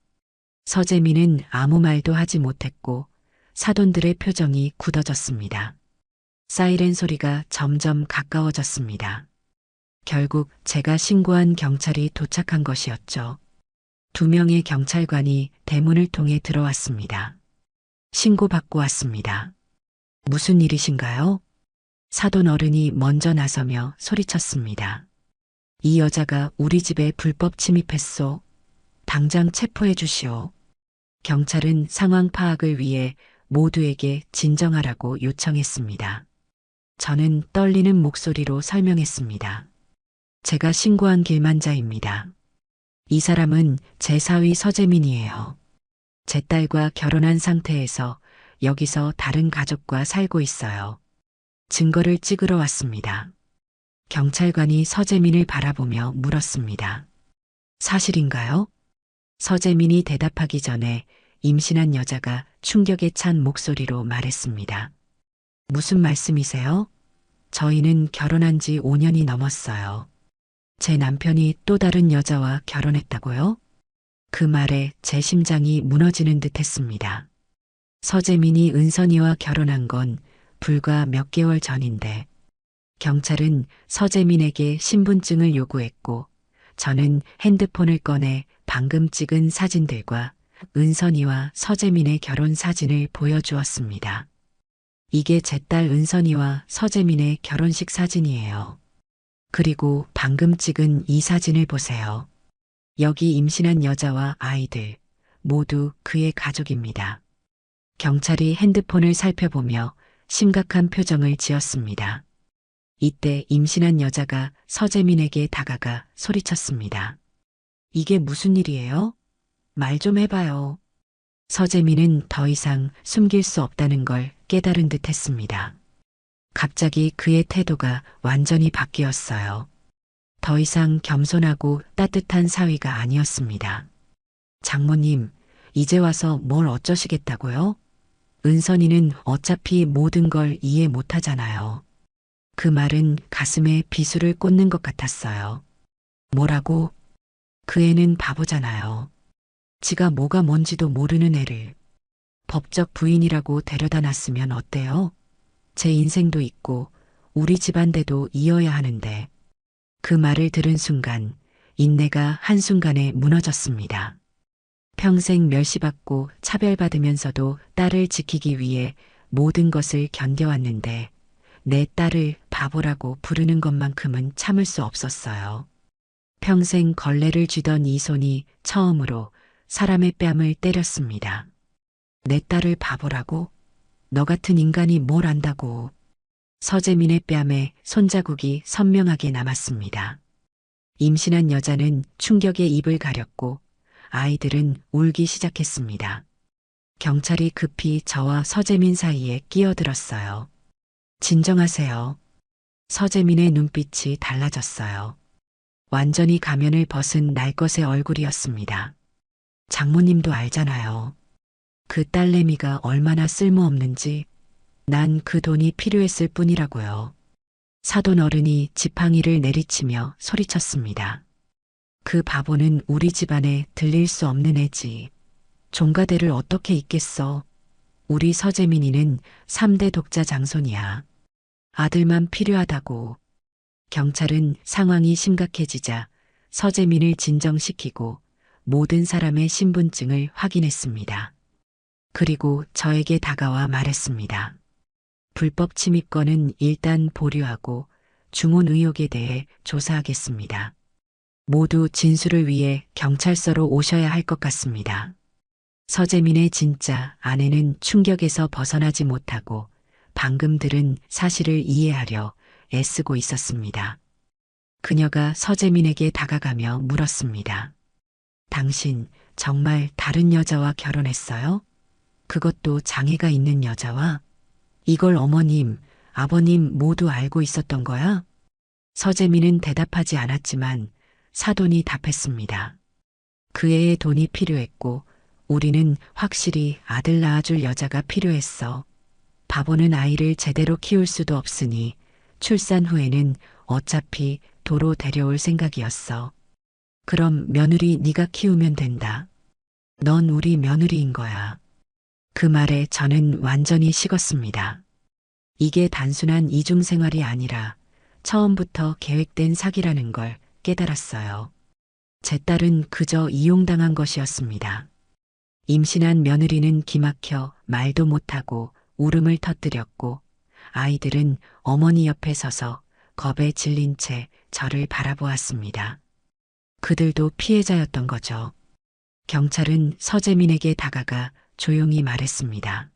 서재민은 아무 말도 하지 못했고 사돈들의 표정이 굳어졌습니다. 사이렌 소리가 점점 가까워졌습니다. 결국 제가 신고한 경찰이 도착한 것이었죠. 2명의 경찰관이 대문을 통해 들어왔습니다. 신고받고 왔습니다. 무슨 일이신가요? 사돈 어른이 먼저 나서며 소리쳤습니다. 이 여자가 우리 집에 불법 침입했소. 당장 체포해 주시오. 경찰은 상황 파악을 위해 모두에게 진정하라고 요청했습니다. 저는 떨리는 목소리로 설명했습니다. 제가 신고한 길만자입니다. 이 사람은 제 사위 서재민이에요. 제 딸과 결혼한 상태에서 여기서 다른 가족과 살고 있어요. 증거를 찍으러 왔습니다. 경찰관이 서재민을 바라보며 물었습니다. 사실인가요? 서재민이 대답하기 전에 임신한 여자가 충격에 찬 목소리로 말했습니다. 무슨 말씀이세요? 저희는 결혼한 지 5년이 넘었어요. 제 남편이 또 다른 여자와 결혼했다고요? 그 말에 제 심장이 무너지는 듯 했습니다. 서재민이 은선이와 결혼한 건 불과 몇 개월 전인데 경찰은 서재민에게 신분증을 요구했고 저는 핸드폰을 꺼내 방금 찍은 사진들과 은선이와 서재민의 결혼 사진을 보여주었습니다. 이게 제 딸 은선이와 서재민의 결혼식 사진이에요. 그리고 방금 찍은 이 사진을 보세요. 여기 임신한 여자와 아이들 모두 그의 가족입니다. 경찰이 핸드폰을 살펴보며 심각한 표정을 지었습니다. 이때 임신한 여자가 서재민에게 다가가 소리쳤습니다. 이게 무슨 일이에요? 말 좀 해봐요. 서재민은 더 이상 숨길 수 없다는 걸 깨달은 듯 했습니다. 갑자기 그의 태도가 완전히 바뀌었어요. 더 이상 겸손하고 따뜻한 사위가 아니었습니다. 장모님, 이제 와서 뭘 어쩌시겠다고요? 은선이는 어차피 모든 걸 이해 못하잖아요. 그 말은 가슴에 비수를 꽂는 것 같았어요. 뭐라고? 그 애는 바보잖아요. 지가 뭐가 뭔지도 모르는 애를 법적 부인이라고 데려다 놨으면 어때요? 제 인생도 있고 우리 집안대도 이어야 하는데. 그 말을 들은 순간 인내가 한순간에 무너졌습니다. 평생 멸시받고 차별받으면서도 딸을 지키기 위해 모든 것을 견뎌왔는데 내 딸을 바보라고 부르는 것만큼은 참을 수 없었어요. 평생 걸레를 쥐던 이 손이 처음으로 사람의 뺨을 때렸습니다. 내 딸을 바보라고? 너 같은 인간이 뭘 안다고. 서재민의 뺨에 손자국이 선명하게 남았습니다. 임신한 여자는 충격에 입을 가렸고 아이들은 울기 시작했습니다. 경찰이 급히 저와 서재민 사이에 끼어들었어요. 진정하세요. 서재민의 눈빛이 달라졌어요. 완전히 가면을 벗은 날것의 얼굴이었습니다. 장모님도 알잖아요. 그 딸내미가 얼마나 쓸모없는지. 난 그 돈이 필요했을 뿐이라고요. 사돈 어른이 지팡이를 내리치며 소리쳤습니다. 그 바보는 우리 집안에 들릴 수 없는 애지. 종가대를 어떻게 잇겠어. 우리 서재민이는 3대 독자 장손이야. 아들만 필요하다고. 경찰은 상황이 심각해지자 서재민을 진정시키고 모든 사람의 신분증을 확인했습니다. 그리고 저에게 다가와 말했습니다. 불법 침입건은 일단 보류하고 중혼 의혹에 대해 조사하겠습니다. 모두 진술을 위해 경찰서로 오셔야 할 것 같습니다. 서재민의 진짜 아내는 충격에서 벗어나지 못하고 방금 들은 사실을 이해하려 애쓰고 있었습니다. 그녀가 서재민에게 다가가며 물었습니다. 당신 정말 다른 여자와 결혼했어요? 그것도 장애가 있는 여자와? 이걸 어머님, 아버님 모두 알고 있었던 거야? 서재민은 대답하지 않았지만 사돈이 답했습니다. 그 애의 돈이 필요했고 우리는 확실히 아들 낳아줄 여자가 필요했어. 바보는 아이를 제대로 키울 수도 없으니 출산 후에는 어차피 도로 데려올 생각이었어. 그럼 며느리 네가 키우면 된다. 넌 우리 며느리인 거야. 그 말에 저는 완전히 식었습니다. 이게 단순한 이중생활이 아니라 처음부터 계획된 사기라는 걸 깨달았어요. 제 딸은 그저 이용당한 것이었습니다. 임신한 며느리는 기막혀 말도 못하고 울음을 터뜨렸고 아이들은 어머니 옆에 서서 겁에 질린 채 저를 바라보았습니다. 그들도 피해자였던 거죠. 경찰은 서재민에게 다가가 조용히 말했습니다.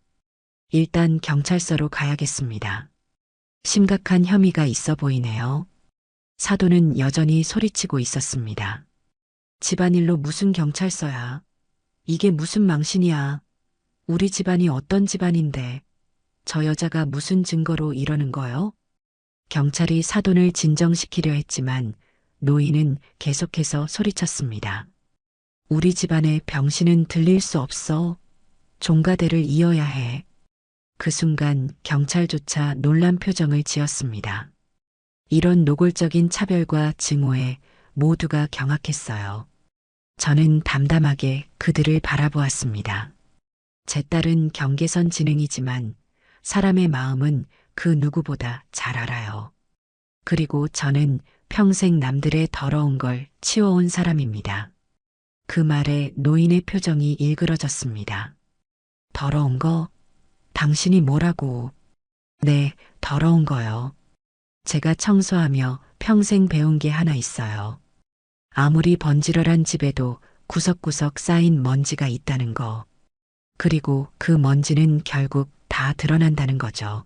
일단 경찰서로 가야겠습니다. 심각한 혐의가 있어 보이네요. 사돈은 여전히 소리치고 있었습니다. 집안일로 무슨 경찰서야. 이게 무슨 망신이야. 우리 집안이 어떤 집안인데 저 여자가 무슨 증거로 이러는 거요? 경찰이 사돈을 진정시키려 했지만 노인은 계속해서 소리쳤습니다. 우리 집안의 병신은 들릴 수 없어. 종가대를 이어야 해. 그 순간 경찰조차 놀란 표정을 지었습니다. 이런 노골적인 차별과 증오에 모두가 경악했어요. 저는 담담하게 그들을 바라보았습니다. 제 딸은 경계선 지능이지만 사람의 마음은 그 누구보다 잘 알아요. 그리고 저는 평생 남들의 더러운 걸 치워온 사람입니다. 그 말에 노인의 표정이 일그러졌습니다. 더러운 거? 당신이 뭐라고? 네, 더러운 거요. 제가 청소하며 평생 배운 게 하나 있어요. 아무리 번지르르한 집에도 구석구석 쌓인 먼지가 있다는 거. 그리고 그 먼지는 결국 다 드러난다는 거죠.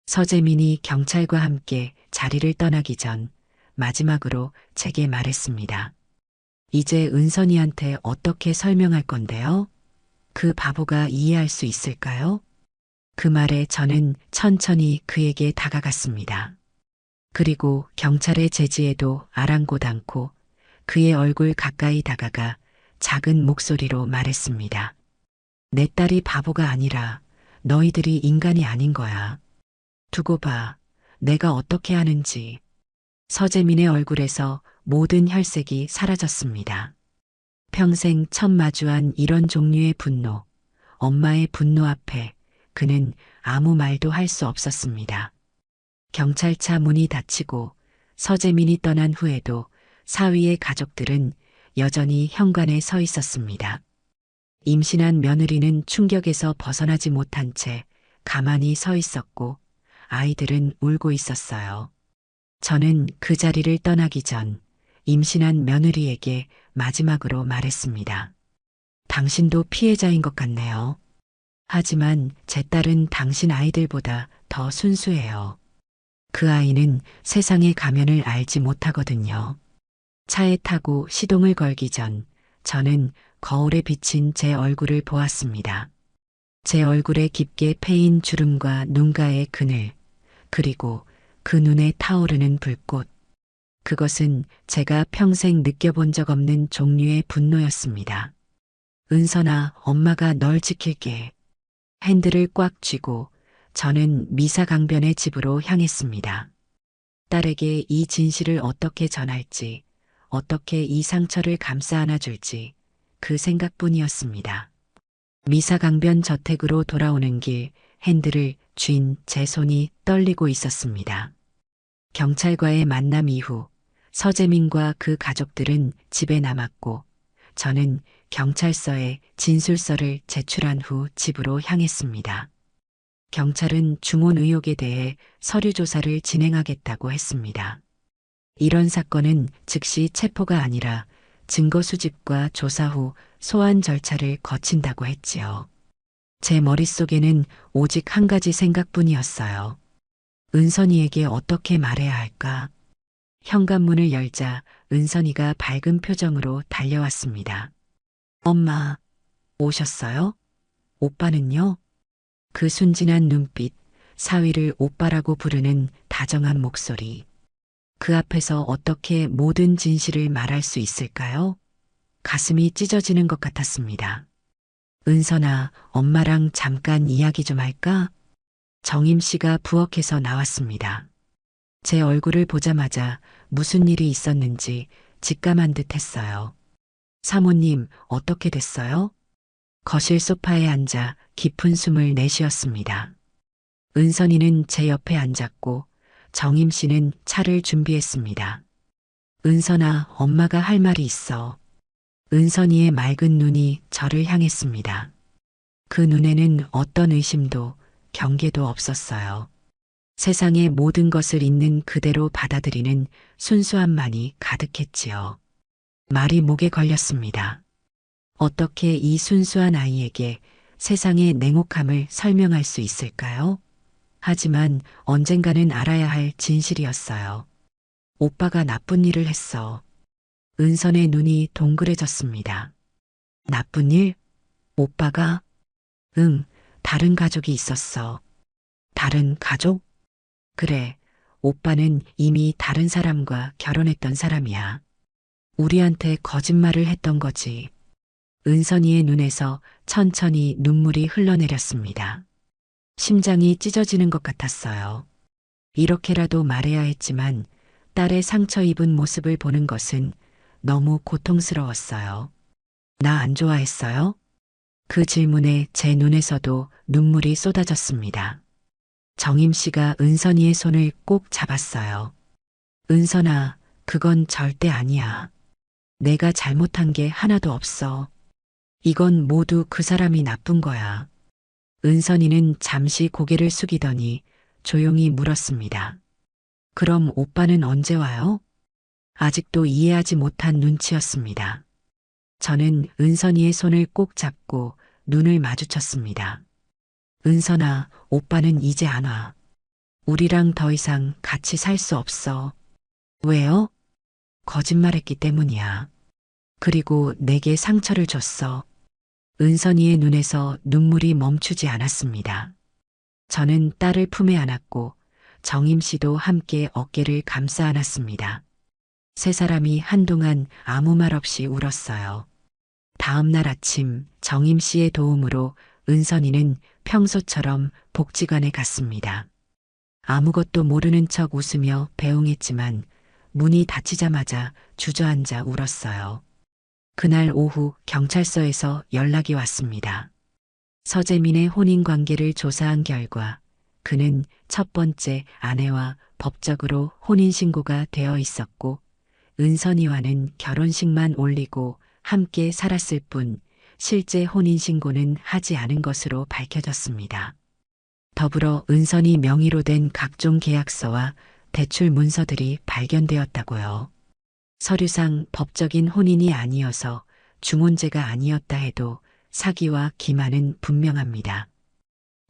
서재민이 경찰과 함께 자리를 떠나기 전 마지막으로 제게 말했습니다. 이제 은선이한테 어떻게 설명할 건데요? 그 바보가 이해할 수 있을까요? 그 말에 저는 천천히 그에게 다가갔습니다. 그리고 경찰의 제지에도 아랑곳 않고 그의 얼굴 가까이 다가가 작은 목소리로 말했습니다. 내 딸이 바보가 아니라 너희들이 인간이 아닌 거야. 두고 봐. 내가 어떻게 하는지. 서재민의 얼굴에서 모든 혈색이 사라졌습니다. 평생 처음 마주한 이런 종류의 분노, 엄마의 분노 앞에 그는 아무 말도 할 수 없었습니다. 경찰차 문이 닫히고 서재민이 떠난 후에도 사위의 가족들은 여전히 현관에 서 있었습니다. 임신한 며느리는 충격에서 벗어나지 못한 채 가만히 서 있었고 아이들은 울고 있었어요. 저는 그 자리를 떠나기 전 임신한 며느리에게 마지막으로 말했습니다. 당신도 피해자인 것 같네요. 하지만 제 딸은 당신 아이들보다 더 순수해요. 그 아이는 세상의 가면을 알지 못하거든요. 차에 타고 시동을 걸기 전 저는 거울에 비친 제 얼굴을 보았습니다. 제 얼굴에 깊게 패인 주름과 눈가의 그늘, 그리고 그 눈에 타오르는 불꽃. 그것은 제가 평생 느껴본 적 없는 종류의 분노였습니다. 은선아, 엄마가 널 지킬게. 핸들을 꽉 쥐고 저는 미사강변의 집으로 향했습니다. 딸에게 이 진실을 어떻게 전할지, 어떻게 이 상처를 감싸 안아줄지 그 생각뿐이었습니다. 미사강변 저택으로 돌아오는 길 핸들을 쥔 제 손이 떨리고 있었습니다. 경찰과의 만남 이후 서재민과 그 가족들은 집에 남았고 저는 경찰서에 진술서를 제출한 후 집으로 향했습니다. 경찰은 중혼 의혹에 대해 서류 조사를 진행하겠다고 했습니다. 이런 사건은 즉시 체포가 아니라 증거 수집과 조사 후 소환 절차를 거친다고 했지요. 제 머릿속에는 오직 한 가지 생각뿐이었어요. 은선이에게 어떻게 말해야 할까? 현관문을 열자 은선이가 밝은 표정으로 달려왔습니다. 엄마, 오셨어요? 오빠는요? 그 순진한 눈빛, 사위를 오빠라고 부르는 다정한 목소리. 그 앞에서 어떻게 모든 진실을 말할 수 있을까요? 가슴이 찢어지는 것 같았습니다. 은선아, 엄마랑 잠깐 이야기 좀 할까? 정임 씨가 부엌에서 나왔습니다. 제 얼굴을 보자마자 무슨 일이 있었는지 직감한 듯 했어요. 사모님, 어떻게 됐어요? 거실 소파에 앉아 깊은 숨을 내쉬었습니다. 은선이는 제 옆에 앉았고 정임 씨는 차를 준비했습니다. 은선아, 엄마가 할 말이 있어. 은선이의 맑은 눈이 저를 향했습니다. 그 눈에는 어떤 의심도 경계도 없었어요. 세상의 모든 것을 있는 그대로 받아들이는 순수함만이 가득했지요. 말이 목에 걸렸습니다. 어떻게 이 순수한 아이에게 세상의 냉혹함을 설명할 수 있을까요? 하지만 언젠가는 알아야 할 진실이었어요. 오빠가 나쁜 일을 했어. 은선의 눈이 동그래졌습니다. 나쁜 일? 오빠가? 응, 다른 가족이 있었어. 다른 가족? 그래, 오빠는 이미 다른 사람과 결혼했던 사람이야. 우리한테 거짓말을 했던 거지. 은선이의 눈에서 천천히 눈물이 흘러내렸습니다. 심장이 찢어지는 것 같았어요. 이렇게라도 말해야 했지만 딸의 상처 입은 모습을 보는 것은 너무 고통스러웠어요. 나 안 좋아했어요? 그 질문에 제 눈에서도 눈물이 쏟아졌습니다. 정임 씨가 은선이의 손을 꼭 잡았어요. 은선아, 그건 절대 아니야. 내가 잘못한 게 하나도 없어. 이건 모두 그 사람이 나쁜 거야. 은선이는 잠시 고개를 숙이더니 조용히 물었습니다. 그럼 오빠는 언제 와요? 아직도 이해하지 못한 눈치였습니다. 저는 은선이의 손을 꼭 잡고 눈을 마주쳤습니다. 은선아, 오빠는 이제 안 와. 우리랑 더 이상 같이 살 수 없어. 왜요? 거짓말했기 때문이야. 그리고 내게 상처를 줬어. 은선이의 눈에서 눈물이 멈추지 않았습니다. 저는 딸을 품에 안았고 정임 씨도 함께 어깨를 감싸 안았습니다. 세 사람이 한동안 아무 말 없이 울었어요. 다음 날 아침 정임 씨의 도움으로 은선이는 평소처럼 복지관에 갔습니다. 아무것도 모르는 척 웃으며 배웅했지만 문이 닫히자마자 주저앉아 울었어요. 그날 오후 경찰서에서 연락이 왔습니다. 서재민의 혼인 관계를 조사한 결과 그는 첫 번째 아내와 법적으로 혼인신고가 되어 있었고 은선이와는 결혼식만 올리고 함께 살았을 뿐 실제 혼인신고는 하지 않은 것으로 밝혀졌습니다. 더불어 은선이 명의로 된 각종 계약서와 대출 문서들이 발견되었다고요. 서류상 법적인 혼인이 아니어서 중혼제가 아니었다 해도 사기와 기만은 분명합니다.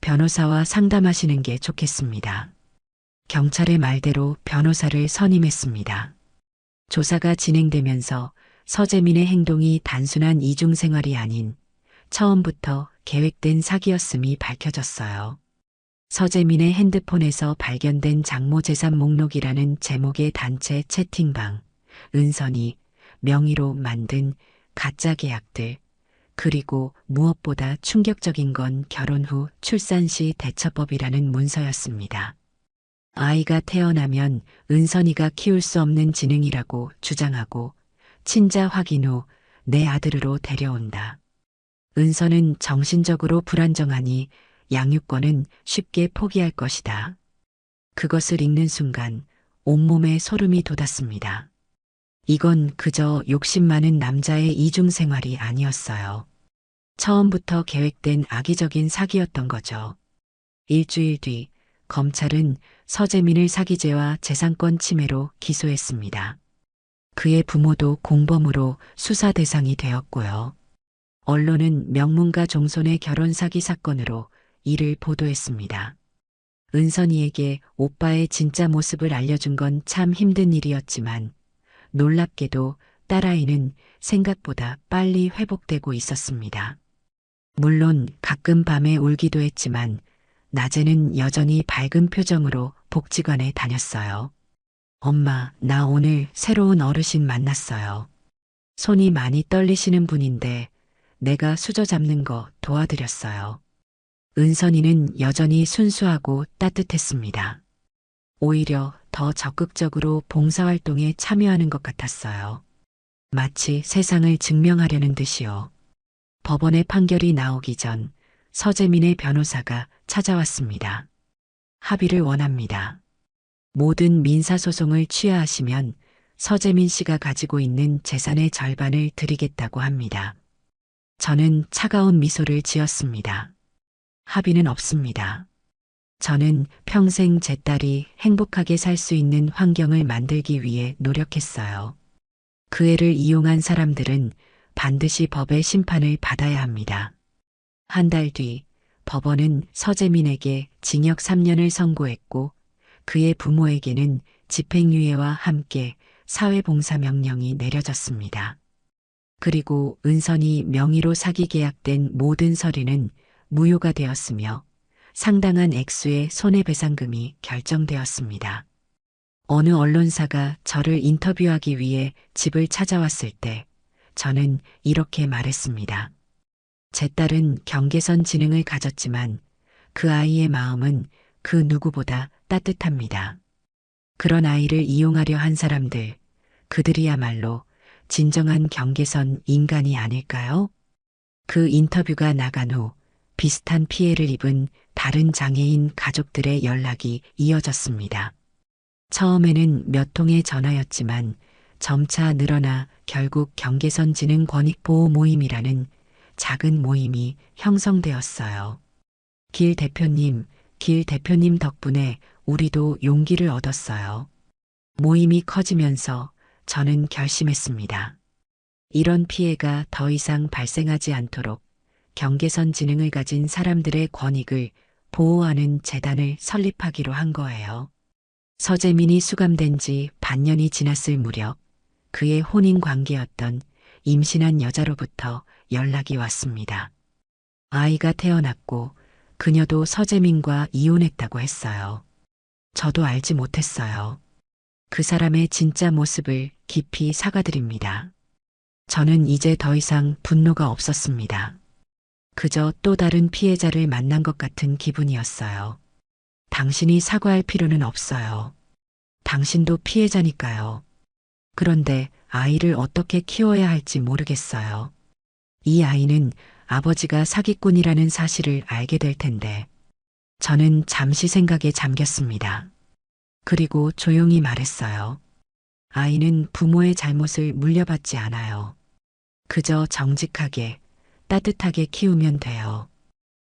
변호사와 상담하시는 게 좋겠습니다. 경찰의 말대로 변호사를 선임했습니다. 조사가 진행되면서 서재민의 행동이 단순한 이중생활이 아닌 처음부터 계획된 사기였음이 밝혀졌어요. 서재민의 핸드폰에서 발견된 장모재산 목록이라는 제목의 단체 채팅방, 은선이 명의로 만든 가짜 계약들, 그리고 무엇보다 충격적인 건 결혼 후 출산 시 대처법이라는 문서였습니다. 아이가 태어나면 은선이가 키울 수 없는 지능이라고 주장하고 친자 확인 후 내 아들으로 데려온다. 은선은 정신적으로 불안정하니 양육권은 쉽게 포기할 것이다. 그것을 읽는 순간 온몸에 소름이 돋았습니다. 이건 그저 욕심 많은 남자의 이중생활이 아니었어요. 처음부터 계획된 악의적인 사기였던 거죠. 일주일 뒤 검찰은 서재민을 사기죄와 재산권 침해로 기소했습니다. 그의 부모도 공범으로 수사 대상이 되었고요. 언론은 명문가 종손의 결혼 사기 사건으로 이를 보도했습니다. 은선이에게 오빠의 진짜 모습을 알려준 건 참 힘든 일이었지만 놀랍게도 딸아이는 생각보다 빨리 회복되고 있었습니다. 물론 가끔 밤에 울기도 했지만 낮에는 여전히 밝은 표정으로 복지관에 다녔어요. 엄마, 나 오늘 새로운 어르신 만났어요. 손이 많이 떨리시는 분인데 내가 수저 잡는 거 도와드렸어요. 은선이는 여전히 순수하고 따뜻했습니다. 오히려 더 적극적으로 봉사활동에 참여하는 것 같았어요. 마치 세상을 증명하려는 듯이요. 법원의 판결이 나오기 전 서재민의 변호사가 찾아왔습니다. 합의를 원합니다. 모든 민사소송을 취하하시면 서재민 씨가 가지고 있는 재산의 절반을 드리겠다고 합니다. 저는 차가운 미소를 지었습니다. 합의는 없습니다. 저는 평생 제 딸이 행복하게 살 수 있는 환경을 만들기 위해 노력했어요. 그 애를 이용한 사람들은 반드시 법의 심판을 받아야 합니다. 한 달 뒤 법원은 서재민에게 징역 3년을 선고했고 그의 부모에게는 집행유예와 함께 사회봉사 명령이 내려졌습니다. 그리고 은선이 명의로 사기 계약된 모든 서류는 무효가 되었으며 상당한 액수의 손해배상금이 결정되었습니다. 어느 언론사가 저를 인터뷰하기 위해 집을 찾아왔을 때 저는 이렇게 말했습니다. 제 딸은 경계선 지능을 가졌지만 그 아이의 마음은 그 누구보다 따뜻합니다. 그런 아이를 이용하려 한 사람들, 그들이야말로 진정한 경계선 인간이 아닐까요? 그 인터뷰가 나간 후 비슷한 피해를 입은 다른 장애인 가족들의 연락이 이어졌습니다. 처음에는 몇 통의 전화였지만 점차 늘어나 결국 경계선 지능 권익보호 모임이라는 작은 모임이 형성되었어요. 길 대표님 덕분에 우리도 용기를 얻었어요. 모임이 커지면서 저는 결심했습니다. 이런 피해가 더 이상 발생하지 않도록 경계선 지능을 가진 사람들의 권익을 보호하는 재단을 설립하기로 한 거예요. 서재민이 수감된 지 반년이 지났을 무렵 그의 혼인 관계였던 임신한 여자로부터 연락이 왔습니다. 아이가 태어났고 그녀도 서재민과 이혼했다고 했어요. 저도 알지 못했어요. 그 사람의 진짜 모습을 깊이 사과드립니다. 저는 이제 더 이상 분노가 없었습니다. 그저 또 다른 피해자를 만난 것 같은 기분이었어요. 당신이 사과할 필요는 없어요. 당신도 피해자니까요. 그런데 아이를 어떻게 키워야 할지 모르겠어요. 이 아이는 아버지가 사기꾼이라는 사실을 알게 될 텐데. 저는 잠시 생각에 잠겼습니다. 그리고 조용히 말했어요. 아이는 부모의 잘못을 물려받지 않아요. 그저 정직하게, 따뜻하게 키우면 돼요.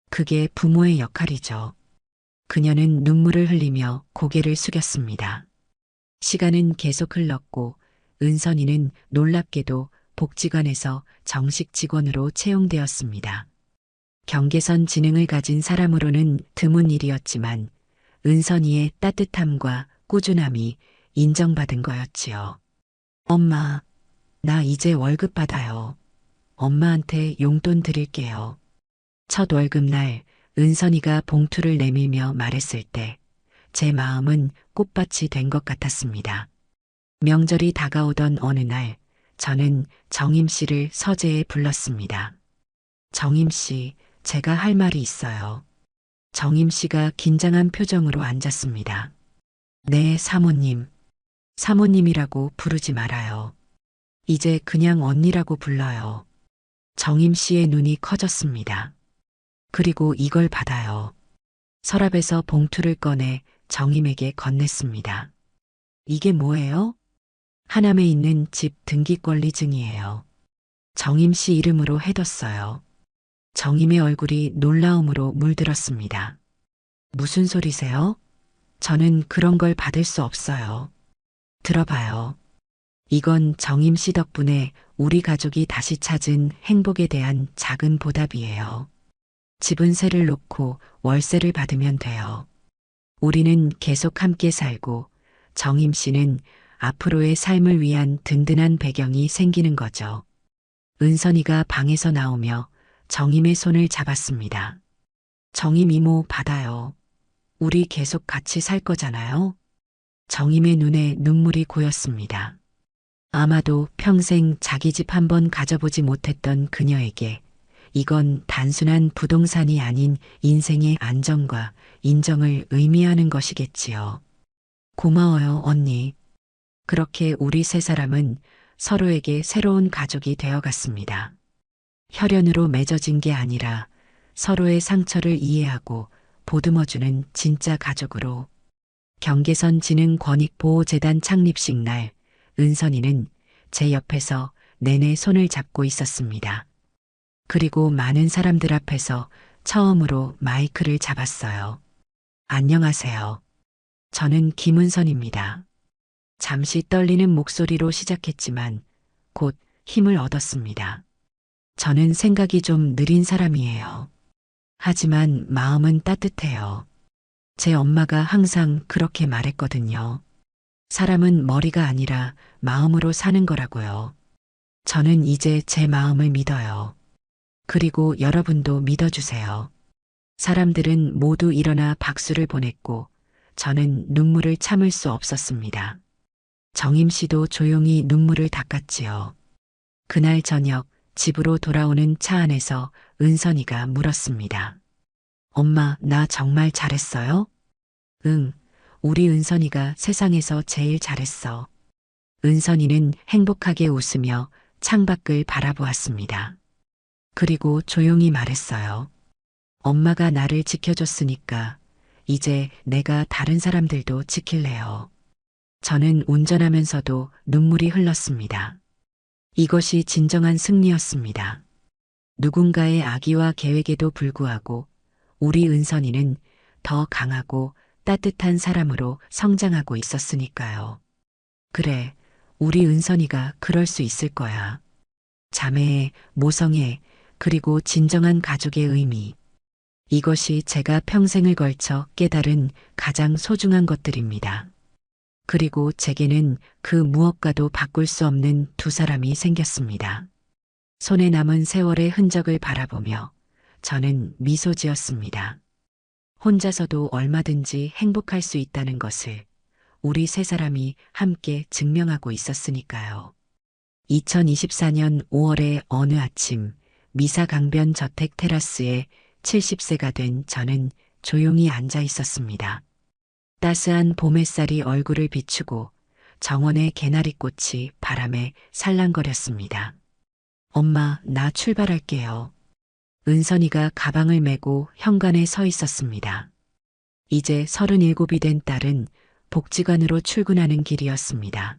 그게 부모의 역할이죠. 그녀는 눈물을 흘리며 고개를 숙였습니다. 시간은 계속 흘렀고 은선이는 놀랍게도 복지관에서 정식 직원으로 채용되었습니다. 경계선 지능을 가진 사람으로는 드문 일이었지만 은선이의 따뜻함과 꾸준함이 인정받은 거였지요. 엄마, 나 이제 월급 받아요. 엄마한테 용돈 드릴게요. 첫 월급날 은선이가 봉투를 내밀며 말했을 때 제 마음은 꽃밭이 된 것 같았습니다. 명절이 다가오던 어느 날 저는 정임 씨를 서재에 불렀습니다. 정임 씨, 제가 할 말이 있어요. 정임 씨가 긴장한 표정으로 앉았습니다. 네, 사모님. 사모님이라고 부르지 말아요. 이제 그냥 언니라고 불러요. 정임 씨의 눈이 커졌습니다. 그리고 이걸 받아요. 서랍에서 봉투를 꺼내 정임에게 건넸습니다. 이게 뭐예요? 하남에 있는 집 등기권리증이에요. 정임 씨 이름으로 해뒀어요. 정임의 얼굴이 놀라움으로 물들었습니다. 무슨 소리세요? 저는 그런 걸 받을 수 없어요. 들어봐요. 이건 정임 씨 덕분에 우리 가족이 다시 찾은 행복에 대한 작은 보답이에요. 집은 세를 놓고 월세를 받으면 돼요. 우리는 계속 함께 살고 정임 씨는 앞으로의 삶을 위한 든든한 배경이 생기는 거죠. 은선이가 방에서 나오며 정임의 손을 잡았습니다. 정임 이모 받아요. 우리 계속 같이 살 거잖아요. 정임의 눈에 눈물이 고였습니다. 아마도 평생 자기 집 한 번 가져보지 못했던 그녀에게 이건 단순한 부동산이 아닌 인생의 안정과 인정을 의미하는 것이겠지요. 고마워요, 언니. 그렇게 우리 세 사람은 서로에게 새로운 가족이 되어갔습니다. 혈연으로 맺어진 게 아니라 서로의 상처를 이해하고 보듬어주는 진짜 가족으로. 경계선 진흥권익보호재단 창립식 날, 은선이는 제 옆에서 내내 손을 잡고 있었습니다. 그리고 많은 사람들 앞에서 처음으로 마이크를 잡았어요. 안녕하세요. 저는 김은선입니다. 잠시 떨리는 목소리로 시작했지만 곧 힘을 얻었습니다. 저는 생각이 좀 느린 사람이에요. 하지만 마음은 따뜻해요. 제 엄마가 항상 그렇게 말했거든요. 사람은 머리가 아니라 마음으로 사는 거라고요. 저는 이제 제 마음을 믿어요. 그리고 여러분도 믿어주세요. 사람들은 모두 일어나 박수를 보냈고 저는 눈물을 참을 수 없었습니다. 정임 씨도 조용히 눈물을 닦았지요. 그날 저녁 집으로 돌아오는 차 안에서 은선이가 물었습니다. 엄마, 나 정말 잘했어요? 응, 우리 은선이가 세상에서 제일 잘했어. 은선이는 행복하게 웃으며 창밖을 바라보았습니다. 그리고 조용히 말했어요. 엄마가 나를 지켜줬으니까 이제 내가 다른 사람들도 지킬래요. 저는 운전하면서도 눈물이 흘렀습니다. 이것이 진정한 승리였습니다. 누군가의 악의와 계획에도 불구하고 우리 은선이는 더 강하고 따뜻한 사람으로 성장하고 있었으니까요. 그래, 우리 은선이가 그럴 수 있을 거야. 자매의, 모성애, 그리고 진정한 가족의 의미. 이것이 제가 평생을 걸쳐 깨달은 가장 소중한 것들입니다. 그리고 제게는 그 무엇과도 바꿀 수 없는 두 사람이 생겼습니다. 손에 남은 세월의 흔적을 바라보며 저는 미소 지었습니다. 혼자서도 얼마든지 행복할 수 있다는 것을 우리 세 사람이 함께 증명하고 있었으니까요. 2024년 5월의 어느 아침 미사 강변 저택 테라스에 70세가 된 저는 조용히 앉아 있었습니다. 따스한 봄 햇살이 얼굴을 비추고 정원의 개나리꽃이 바람에 살랑거렸습니다. 엄마, 나 출발할게요. 은선이가 가방을 메고 현관에 서 있었습니다. 이제 37이 된 딸은 복지관으로 출근하는 길이었습니다.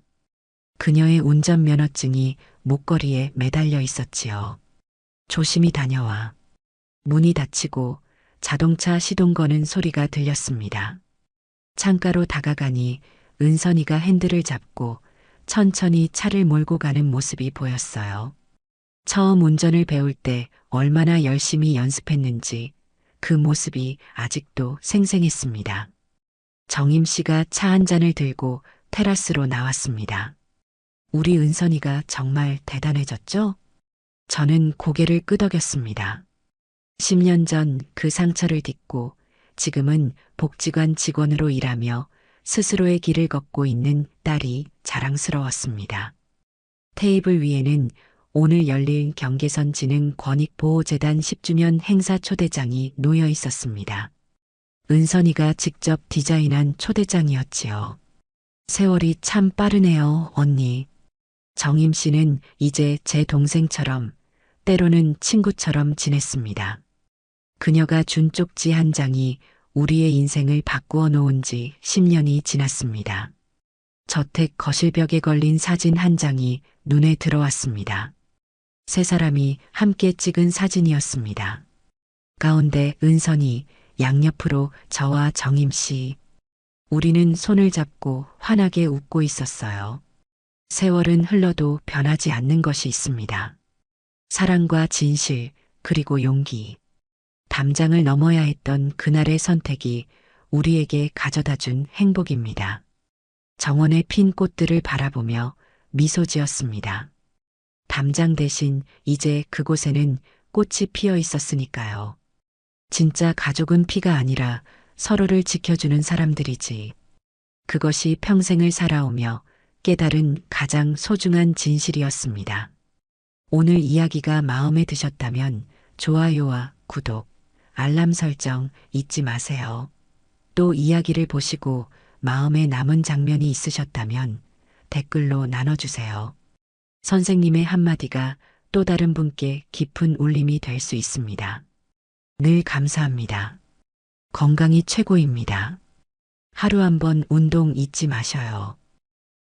그녀의 운전면허증이 목걸이에 매달려 있었지요. 조심히 다녀와. 문이 닫히고 자동차 시동 거는 소리가 들렸습니다. 창가로 다가가니 은선이가 핸들을 잡고 천천히 차를 몰고 가는 모습이 보였어요. 처음 운전을 배울 때 얼마나 열심히 연습했는지 그 모습이 아직도 생생했습니다. 정임 씨가 차 한 잔을 들고 테라스로 나왔습니다. 우리 은선이가 정말 대단해졌죠? 저는 고개를 끄덕였습니다. 10년 전 그 상처를 딛고 지금은 복지관 직원으로 일하며 스스로의 길을 걷고 있는 딸이 자랑스러웠습니다. 테이블 위에는 오늘 열릴 경계선 진흥 권익보호재단 10주년 행사 초대장이 놓여 있었습니다. 은선이가 직접 디자인한 초대장이었지요. 세월이 참 빠르네요, 언니. 정임 씨는 이제 제 동생처럼 때로는 친구처럼 지냈습니다. 그녀가 준 쪽지 한 장이 우리의 인생을 바꾸어 놓은 지 10년이 지났습니다. 저택 거실벽에 걸린 사진 한 장이 눈에 들어왔습니다. 세 사람이 함께 찍은 사진이었습니다. 가운데 은선이, 양옆으로 저와 정임 씨. 우리는 손을 잡고 환하게 웃고 있었어요. 세월은 흘러도 변하지 않는 것이 있습니다. 사랑과 진실, 그리고 용기. 담장을 넘어야 했던 그날의 선택이 우리에게 가져다 준 행복입니다. 정원의 핀 꽃들을 바라보며 미소 지었습니다. 담장 대신 이제 그곳에는 꽃이 피어 있었으니까요. 진짜 가족은 피가 아니라 서로를 지켜주는 사람들이지. 그것이 평생을 살아오며 깨달은 가장 소중한 진실이었습니다. 오늘 이야기가 마음에 드셨다면 좋아요와 구독, 알람 설정 잊지 마세요. 또 이야기를 보시고 마음에 남은 장면이 있으셨다면 댓글로 나눠주세요. 선생님의 한마디가 또 다른 분께 깊은 울림이 될 수 있습니다. 늘 감사합니다. 건강이 최고입니다. 하루 한 번 운동 잊지 마셔요.